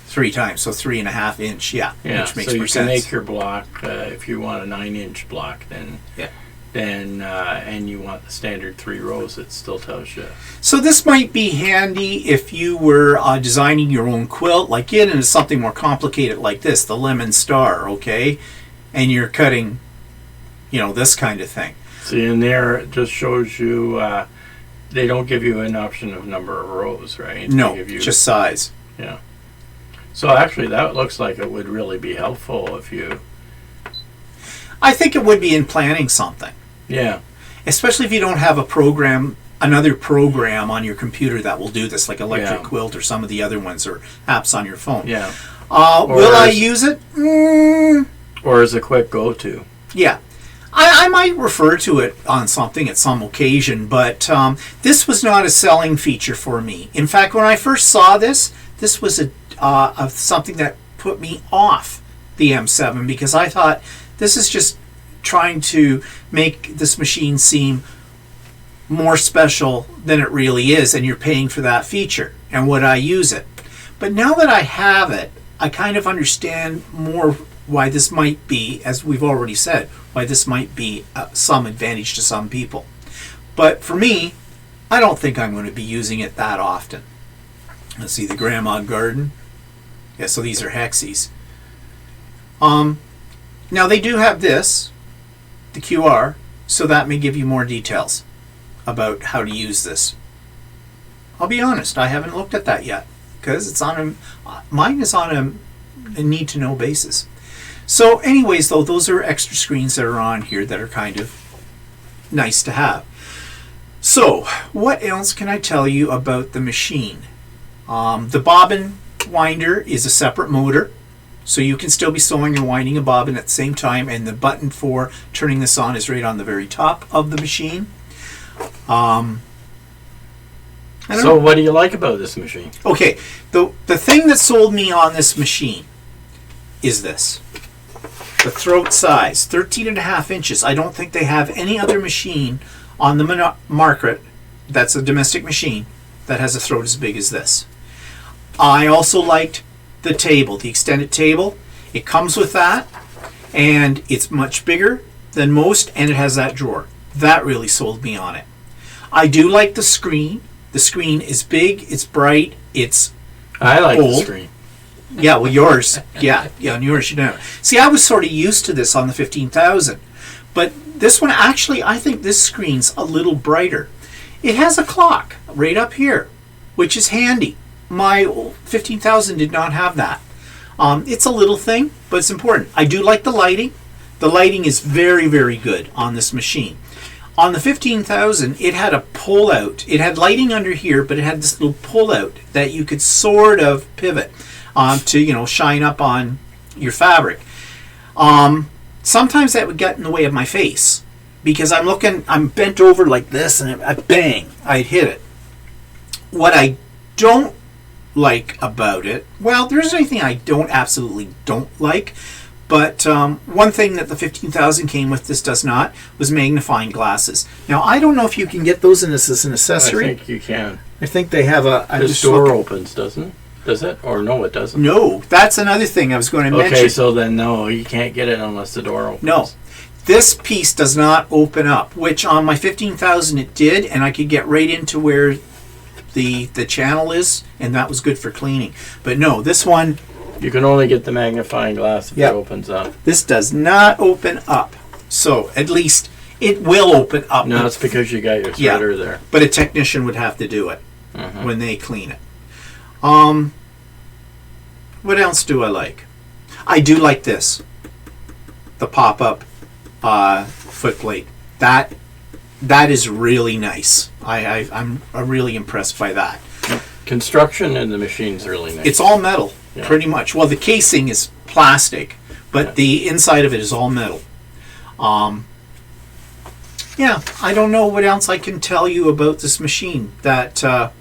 3 times, so 3.5 inch. Yeah, Yeah, which makes so you more can sense. make your block if you want a 9-inch block, then Yeah. and you want the standard 3 rows. It still tells you. So this might be handy if you were designing your own quilt, like get into something more complicated like this, the lemon star, okay? And you're cutting, you know, this kind of thing. See, in there it just shows you. They don't give you an option of number of rows, right? They No, give you, just size. yeah. So actually, that looks like it would really be helpful if you. I think it would be in planning something, Yeah. especially if you don't have a program, another program on your computer that will do this, like Electric Yeah. Quilt or some of the other ones, or apps on your phone. Yeah. Will I use it? Or as a quick go-to. Yeah. I might refer to it on something at some occasion, but this was not a selling feature for me. In fact, when I first saw this, this was something that put me off the M7, because I thought this is just trying to make this machine seem more special than it really is, and you're paying for that feature, and would I use it? But now that I have it, I kind of understand more why this might be, as we've already said, why this might be some advantage to some people. But for me, I don't think I'm going to be using it that often. Let's see, the Grandma Garden. Yeah, so these are hexes. Now they do have this, the QR, so that may give you more details about how to use this. I'll be honest, I haven't looked at that yet, because it's on mine is on a need-to-know basis. So anyways, though, those are extra screens that are on here that are kind of nice to have. So what else can I tell you about the machine? The Bobbin Winder is a separate motor, so you can still be sewing and winding a bobbin at the same time, and the button for turning this on is right on the very top of the machine. So what do you like about this machine? Okay, the thing that sold me on this machine is this. The throat size, 13.5 inches. I don't think they have any other machine on the market that's a domestic machine that has a throat as big as this. I also liked the table, the extended table. It comes with that, and it's much bigger than most, and it has that drawer. That really sold me on it. I do like the screen. The screen is big, it's bright, it's I like old. the screen. Yeah, well, yours, yeah, on yours, you know. See, I was sort of used to this on the 15,000, but this one, actually, I think this screen's a little brighter. It has a clock right up here, which is handy. My 15,000 did not have that. It's a little thing, but it's important. I do like the lighting. The lighting is very, very good on this machine. On the 15,000, it had a pull out. It had lighting under here, but it had this little pull out that you could sort of pivot to, shine up on your fabric. Sometimes that would get in the way of my face because I'm bent over like this, and bang, I'd hit it. What I don't like about it, well, there isn't anything I absolutely don't like. But one thing that the 15,000 came with, this does not, was magnifying glasses. Now, I don't know if you can get those in this as an accessory. I think you can. I think they have a... This door opens, doesn't it? Does it? Or no, it doesn't. No, that's another thing I was going to mention. Okay, so then no, you can't get it unless the door opens. No. This piece does not open up, which on my 15,000 it did, and I could get right into where the channel is, and that was good for cleaning. But no, this one... You can only get the magnifying glass if it opens up. This does not open up. So at least it will open up. No, it's because you got your threader there. But a technician would have to do it when they clean it. What else do I like? I do like this. The pop-up foot plate. That is really nice. I'm really impressed by that. Construction in the machine's really nice. It's all metal. Yeah. Pretty much. Well, the casing is plastic, but the inside of it is all metal. Yeah, I don't know what else I can tell you about this machine that I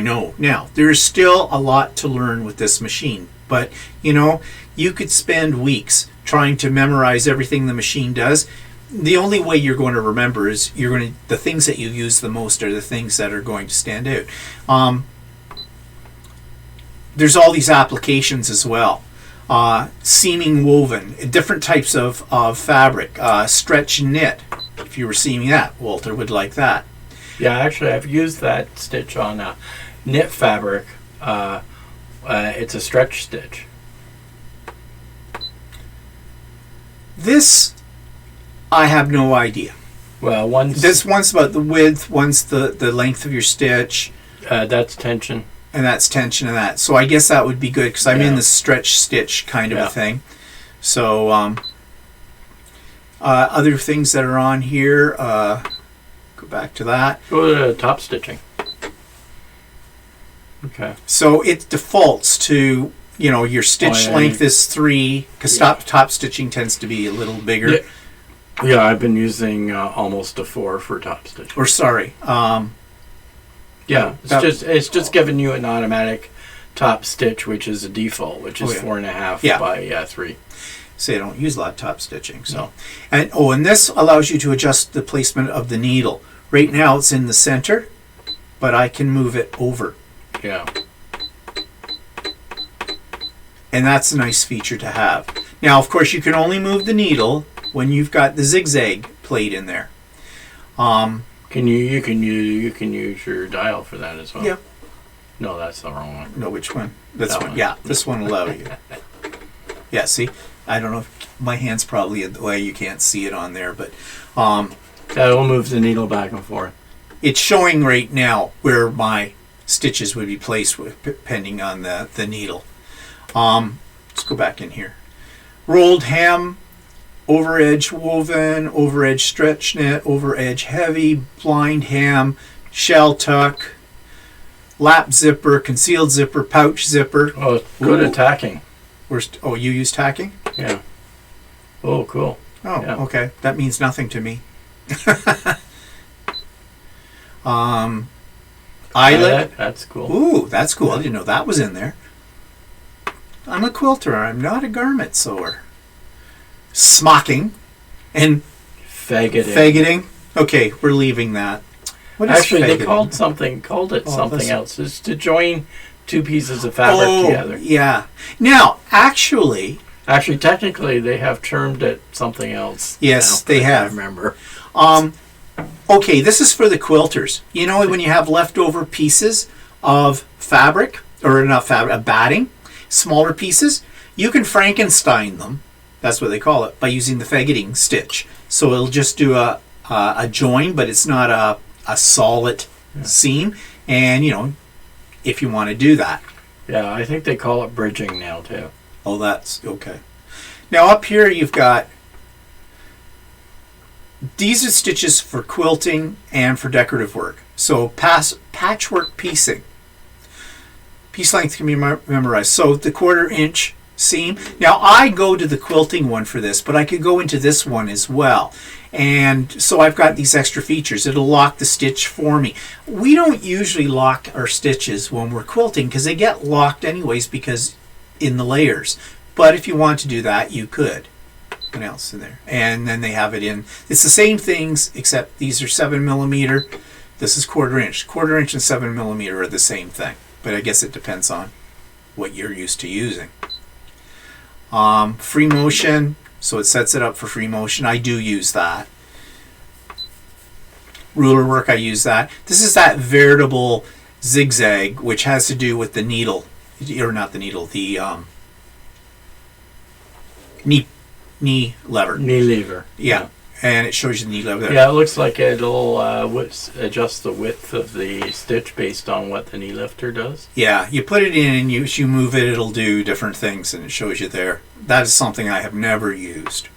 know. Now, there's still a lot to learn with this machine, but you could spend weeks trying to memorize everything the machine does. The only way you're going to remember is the things that you use the most are the things that are going to stand out. There's all these applications as well. Seaming woven, different types of fabric, stretch knit. If you were seaming that, Walter would like that. Yeah, actually, I've used that stitch on knit fabric. It's a stretch stitch. This, I have no idea. Well, this one's about the width, one's the length of your stitch. That's tension. And that's tension and that. So I guess that would be good because I'm in the stretch stitch kind of a thing. So other things that are on here, go back to that. Go to top stitching. Okay. So it defaults to, your stitch length is 3 because top stitching tends to be a little bigger. Yeah, I've been using almost a 4 for top stitching. Or sorry. Yeah, it's just giving you an automatic top stitch, which is a default, which is 4.5 by 3. See, I don't use a lot of top stitching, so and this allows you to adjust the placement of the needle. Right now, it's in the center, but I can move it over. Yeah, and that's a nice feature to have. Now, of course, you can only move the needle when you've got the zigzag plate in there. You can use your dial for that as well. Yeah. No, that's the wrong one. No, which one? This one. Yeah, this one will allow you. Yeah, see? I don't know if my hand's probably the way you can't see it on there, but that will move the needle back and forth. It's showing right now where my stitches would be placed depending on the needle. Let's go back in here. Rolled hem, over edge woven, over edge stretch knit, over edge heavy, blind hem, shell tuck, lap zipper, concealed zipper, pouch zipper. Oh, good at tacking. You use tacking? Yeah. Oh, cool. Oh, yeah. Okay. That means nothing to me. Eyelet. That's cool. Ooh, that's cool. I didn't know that was in there. I'm a quilter. I'm not a garment sewer. Smocking and faggoting. Okay, we're leaving that. What is actually faggoting? They called it something else. It's to join two pieces of fabric together. Yeah. Now, actually, technically, they have termed it something else. Yes, they have. I remember. Okay, this is for the quilters. You know, when you have leftover pieces of fabric, or not fabric, batting, smaller pieces, you can Frankenstein them. That's what they call it, by using the faggoting stitch. So it'll just do a join, but it's not a solid seam. And, you know, if you want to do that. Yeah, I think they call it bridging now, too. Oh, that's okay. Now, up here you've got these are stitches for quilting and for decorative work. So patchwork piecing. Piece length can be memorized. So the 1/4 inch seam. Now I go to the quilting one for this, but I could go into this one as well. And so I've got these extra features. It'll lock the stitch for me. We don't usually lock our stitches when we're quilting because they get locked anyways because in the layers. But if you want to do that, you could. What else in there? And then they have it in. It's the same things except these are 7mm. This is 1/4 inch. 1/4 inch and 7mm are the same thing. But I guess it depends on what you're used to using. Free motion. So it sets it up for free motion. I do use that. Ruler work, I use that. This is that veritable zigzag, which has to do with the needle, or not the needle, the knee lever. Knee lever. Yeah, and it shows you the knee lever there. Yeah, it looks like it'll adjust the width of the stitch based on what the knee lifter does. Yeah, you put it in and you move it, it'll do different things, and it shows you there. That is something I have never used.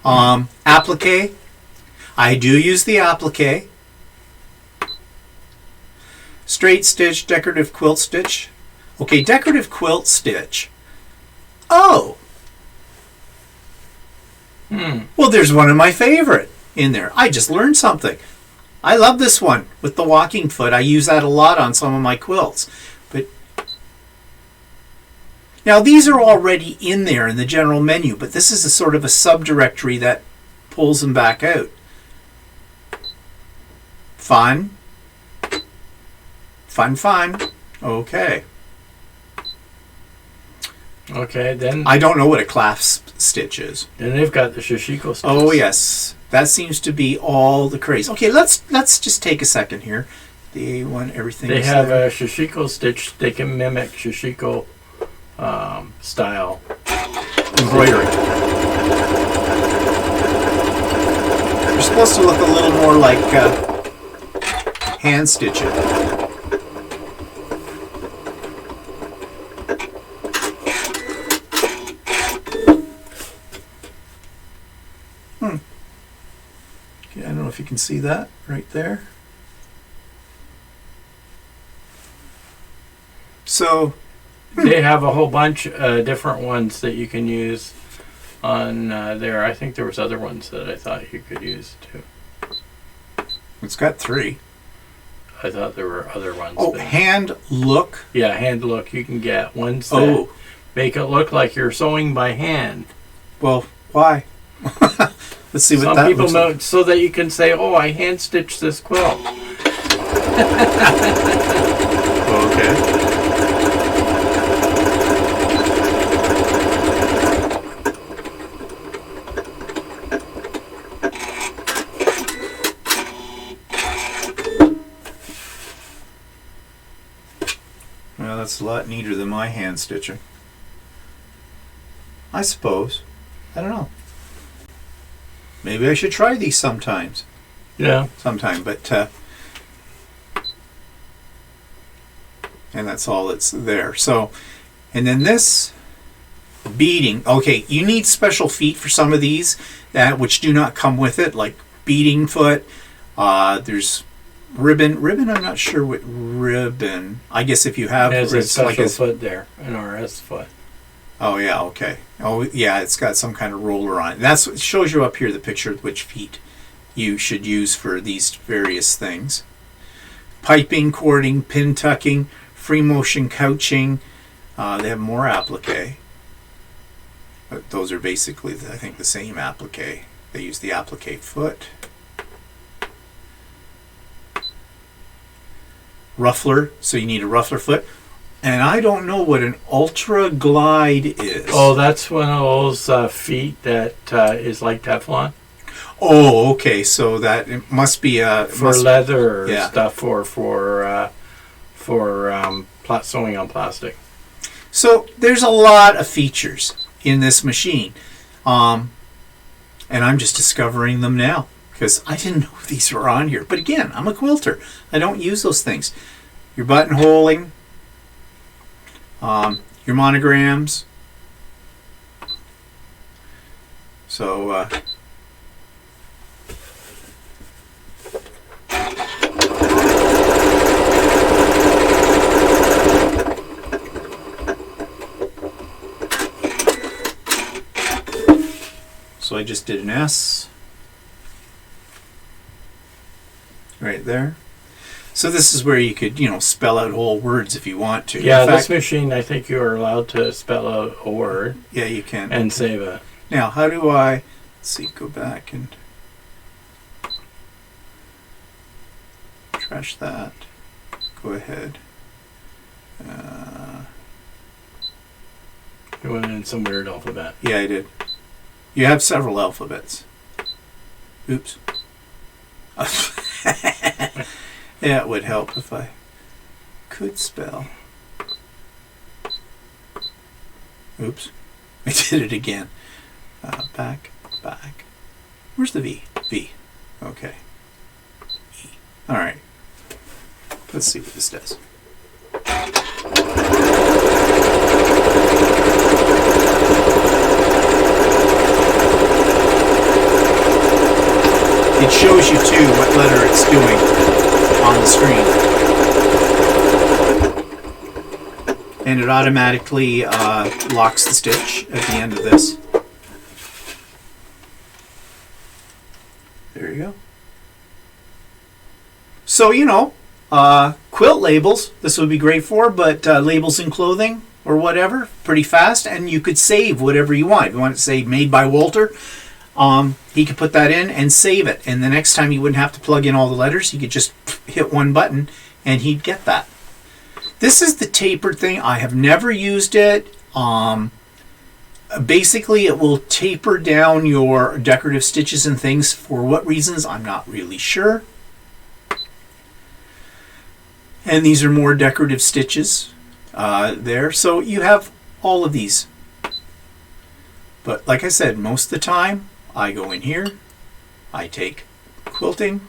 Applique. I do use the applique. Straight stitch, decorative quilt stitch. Okay, decorative quilt stitch. Oh! Well, there's one of my favorite in there. I just learned something. I love this one with the walking foot. I use that a lot on some of my quilts. But now these are already in there in the general menu, but this is a sort of a subdirectory that pulls them back out. Fun. Fun, fun. Okay. Okay, then I don't know what a clasp stitch is. Then they've got the Shishiko stitch. Oh yes, that seems to be all the craze. Okay, let's just take a second here. The one everything. They have a Shishiko stitch. They can mimic Shishiko style embroidery. They're supposed to look a little more like hand stitching. Okay, I don't know if you can see that right there. So they have a whole bunch different ones that you can use on there. I think there was other ones that I thought you could use too. It's got 3. I thought there were other ones. Oh, hand look. Yeah, hand look. You can get ones that make it look like you're sewing by hand. Well, why? Let's see what Some that people looks know like. so that you can say, "Oh, I hand stitched this quilt." Okay. Well, that's a lot neater than my hand stitching. I suppose. I don't know. Maybe I should try these sometimes. Yeah. Sometime, but and that's all that's there. So, and then this beading. Okay, you need special feet for some of these that which do not come with it, like beading foot. There's ribbon. Ribbon. I'm not sure what ribbon. I guess if you have, there's a it's special like a foot there, an RS foot. Oh yeah, okay. Oh yeah, it's got some kind of roller on it. That's it shows you up here the picture of which feet you should use for these various things. Piping, cording, pin tucking, free motion couching. They have more applique. But those are basically, I think, the same applique. They use the applique foot. Ruffler, so you need a ruffler foot. And I don't know what an ultra glide is. Oh, that's one of those feet that is like Teflon. Oh, okay. So that it must be for leather yeah. stuff or for sewing on plastic. So there's a lot of features in this machine, and I'm just discovering them now because I didn't know these were on here. But again, I'm a quilter. I don't use those things. Your buttonholing. Your monograms. I just did an S right there. So this is where you could, spell out whole words if you want to. Yeah, in fact, this machine, I think you are allowed to spell out a word. Yeah, you can. And save it. Now, how do I, let's see, go back and trash that. Go ahead. You went in some weird alphabet. Yeah, I did. You have several alphabets. Oops. Yeah, it would help if I could spell. Oops. I did it again. Back. Where's the V? V. Okay. E. All right. Let's see what this does. It shows you too what letter it's doing on the screen. And it automatically locks the stitch at the end of this. There you go. So, quilt labels, this would be great for, but labels in clothing or whatever, pretty fast, and you could save whatever you want. If you want to say made by Walter, he could put that in and save it, and the next time you wouldn't have to plug in all the letters. He could just hit one button and he'd get that. This is the tapered thing. I have never used it. Basically it will taper down your decorative stitches and things. For what reasons, I'm not really sure. And these are more decorative stitches there. So you have all of these. But like I said, most of the time I go in here, I take quilting,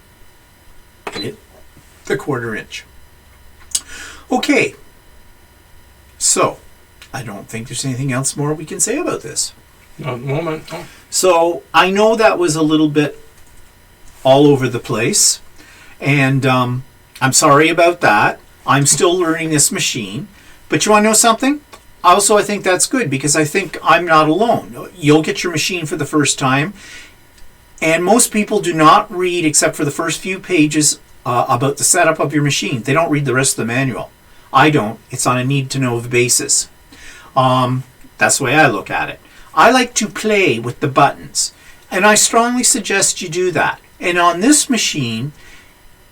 and hit the 1/4 inch. Okay, so I don't think there's anything else more we can say about this. Not at the moment. Oh. So I know that was a little bit all over the place, and I'm sorry about that. I'm still learning this machine, but you want to know something? Also, I think that's good because I think I'm not alone. You'll get your machine for the first time, and most people do not read, except for the first few pages, about the setup of your machine. They don't read the rest of the manual. I don't. It's on a need-to-know basis. That's the way I look at it. I like to play with the buttons, and I strongly suggest you do that. And on this machine,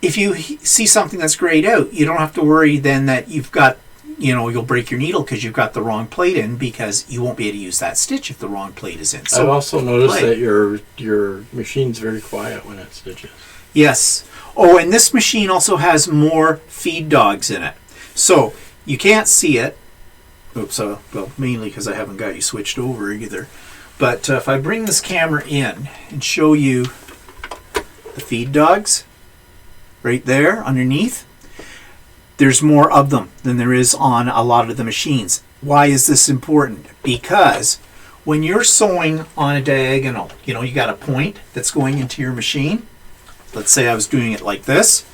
if you see something that's grayed out, you don't have to worry then that you've got, you'll break your needle because you've got the wrong plate in, because you won't be able to use that stitch if the wrong plate is in. So I've also noticed that your machine's very quiet when it stitches. Yes. Oh, and this machine also has more feed dogs in it. So you can't see it. Oops, well, mainly because I haven't got you switched over either. But if I bring this camera in and show you the feed dogs right there underneath, there's more of them than there is on a lot of the machines. Why is this important? Because when you're sewing on a diagonal, you got a point that's going into your machine. Let's say I was doing it like this.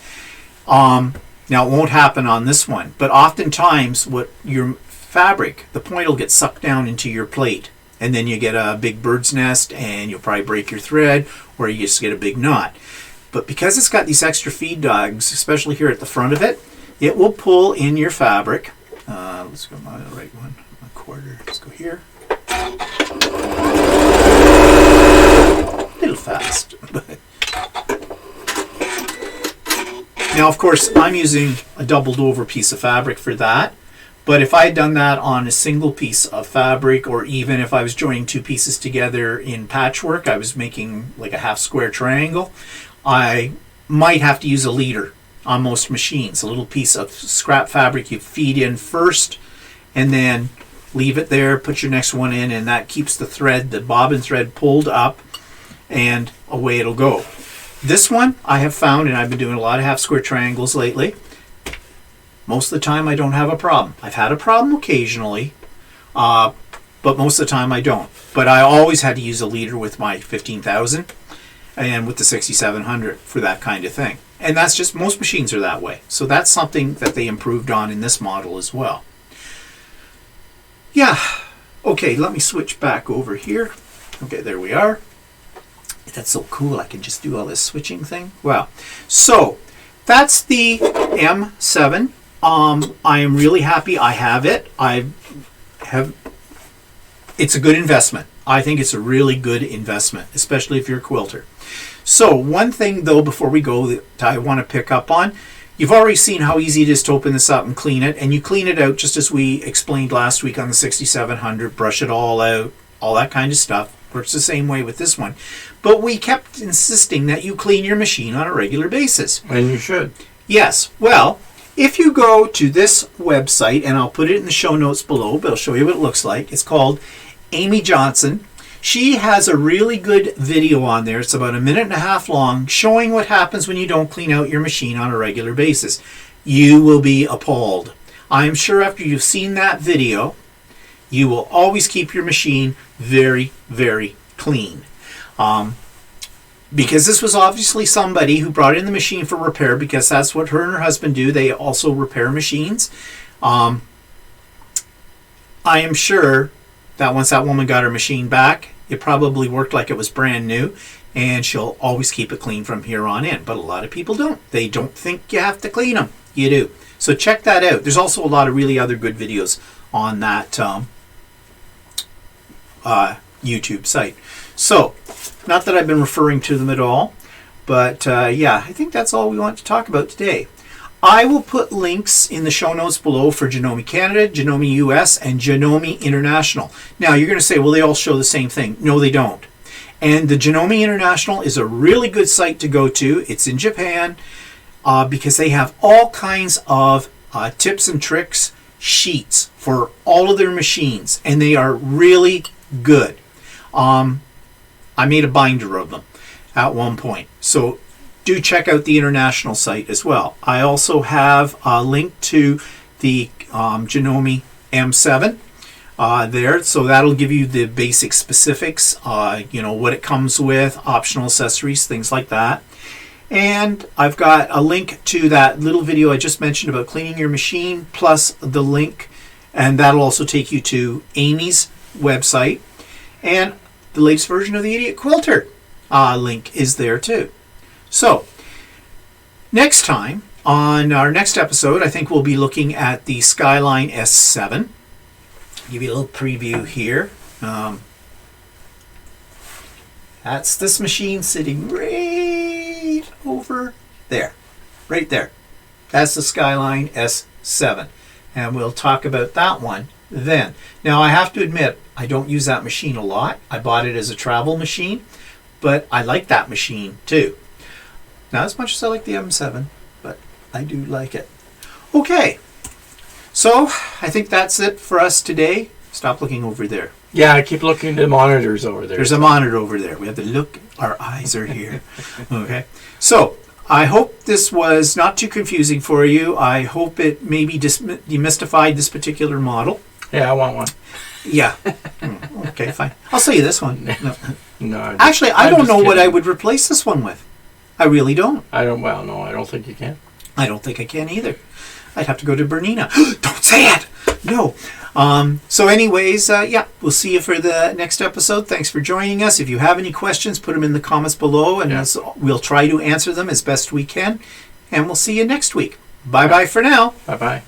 Now it won't happen on this one, but oftentimes what your fabric, the point will get sucked down into your plate, and then you get a big bird's nest, and you'll probably break your thread, or you just get a big knot. But because it's got these extra feed dogs, especially here at the front of it, it will pull in your fabric. Let's go my right one, a 1/4. Let's go here. A little fast, but now, of course, I'm using a doubled over piece of fabric for that. But if I had done that on a single piece of fabric, or even if I was joining two pieces together in patchwork, I was making like a half square triangle, I might have to use a leader on most machines. A little piece of scrap fabric you feed in first, and then leave it there, put your next one in, and that keeps the thread, the bobbin thread, pulled up, and away it'll go. This one I have found, and I've been doing a lot of half square triangles lately, most of the time I don't have a problem. I've had a problem occasionally, but most of the time I don't. But I always had to use a leader with my 15,000 and with the 6700 for that kind of thing. And that's just, most machines are that way. So that's something that they improved on in this model as well. Yeah, okay, let me switch back over here. Okay, there we are. That's so cool. I can just do all this switching thing. Wow. So that's the M7. I am really happy I have it. It's a good investment. I think it's a really good investment, especially if you're a quilter. So one thing though, before we go, that I want to pick up on, you've already seen how easy it is to open this up and clean it, and you clean it out just as we explained last week on the 6700, brush it all out, all that kind of stuff. Works the same way with this one. But we kept insisting that you clean your machine on a regular basis. And you should. Yes. Well, if you go to this website, and I'll put it in the show notes below, but I'll show you what it looks like. It's called Amy Johnson. She has a really good video on there. It's about 1.5 minutes long, showing what happens when you don't clean out your machine on a regular basis. You will be appalled. I'm sure after you've seen that video, you will always keep your machine very, very clean. Because this was obviously somebody who brought in the machine for repair, because that's what her and her husband do. They also repair machines. I am sure that once that woman got her machine back, it probably worked like it was brand new, and she'll always keep it clean from here on in. But a lot of people don't. They don't think you have to clean them. You do. So check that out. There's also a lot of really other good videos on that YouTube site. So, not that I've been referring to them at all, but yeah, I think that's all we want to talk about today. I will put links in the show notes below for Janome Canada, Janome US, and Janome International. Now, you're going to say, well, they all show the same thing. No, they don't. And the Janome International is a really good site to go to. It's in Japan because they have all kinds of tips and tricks sheets for all of their machines, and they are really good. I made a binder of them at one point. So do check out the international site as well. I also have a link to the Janome M7 there. So that'll give you the basic specifics, what it comes with, optional accessories, things like that. And I've got a link to that little video I just mentioned about cleaning your machine, plus the link, and that'll also take you to Amy's website. And the latest version of the Idiot Quilter link is there too. So, next time, on our next episode, I think we'll be looking at the Skyline S7. Give you a little preview here. That's this machine sitting right over there. Right there. That's the Skyline S7. And we'll talk about that one then. Now, I have to admit, I don't use that machine a lot. I bought it as a travel machine, but I like that machine too. Not as much as I like the M7, but I do like it. Okay, so I think that's it for us today. Stop looking over there. Yeah, I keep looking at the monitors over there. There's a monitor over there. We have to look. Our eyes are here. Okay, so I hope this was not too confusing for you. I hope it maybe demystified this particular model. Yeah, I want one. Yeah. Okay, fine. I'll sell you this one. No. Actually, I don't know what I would replace this one with. I really don't. I don't think you can. I don't think I can either. I'd have to go to Bernina. Don't say it! No. So anyways, yeah, we'll see you for the next episode. Thanks for joining us. If you have any questions, put them in the comments below, and we'll try to answer them as best we can. And we'll see you next week. Bye-bye for now. Bye-bye.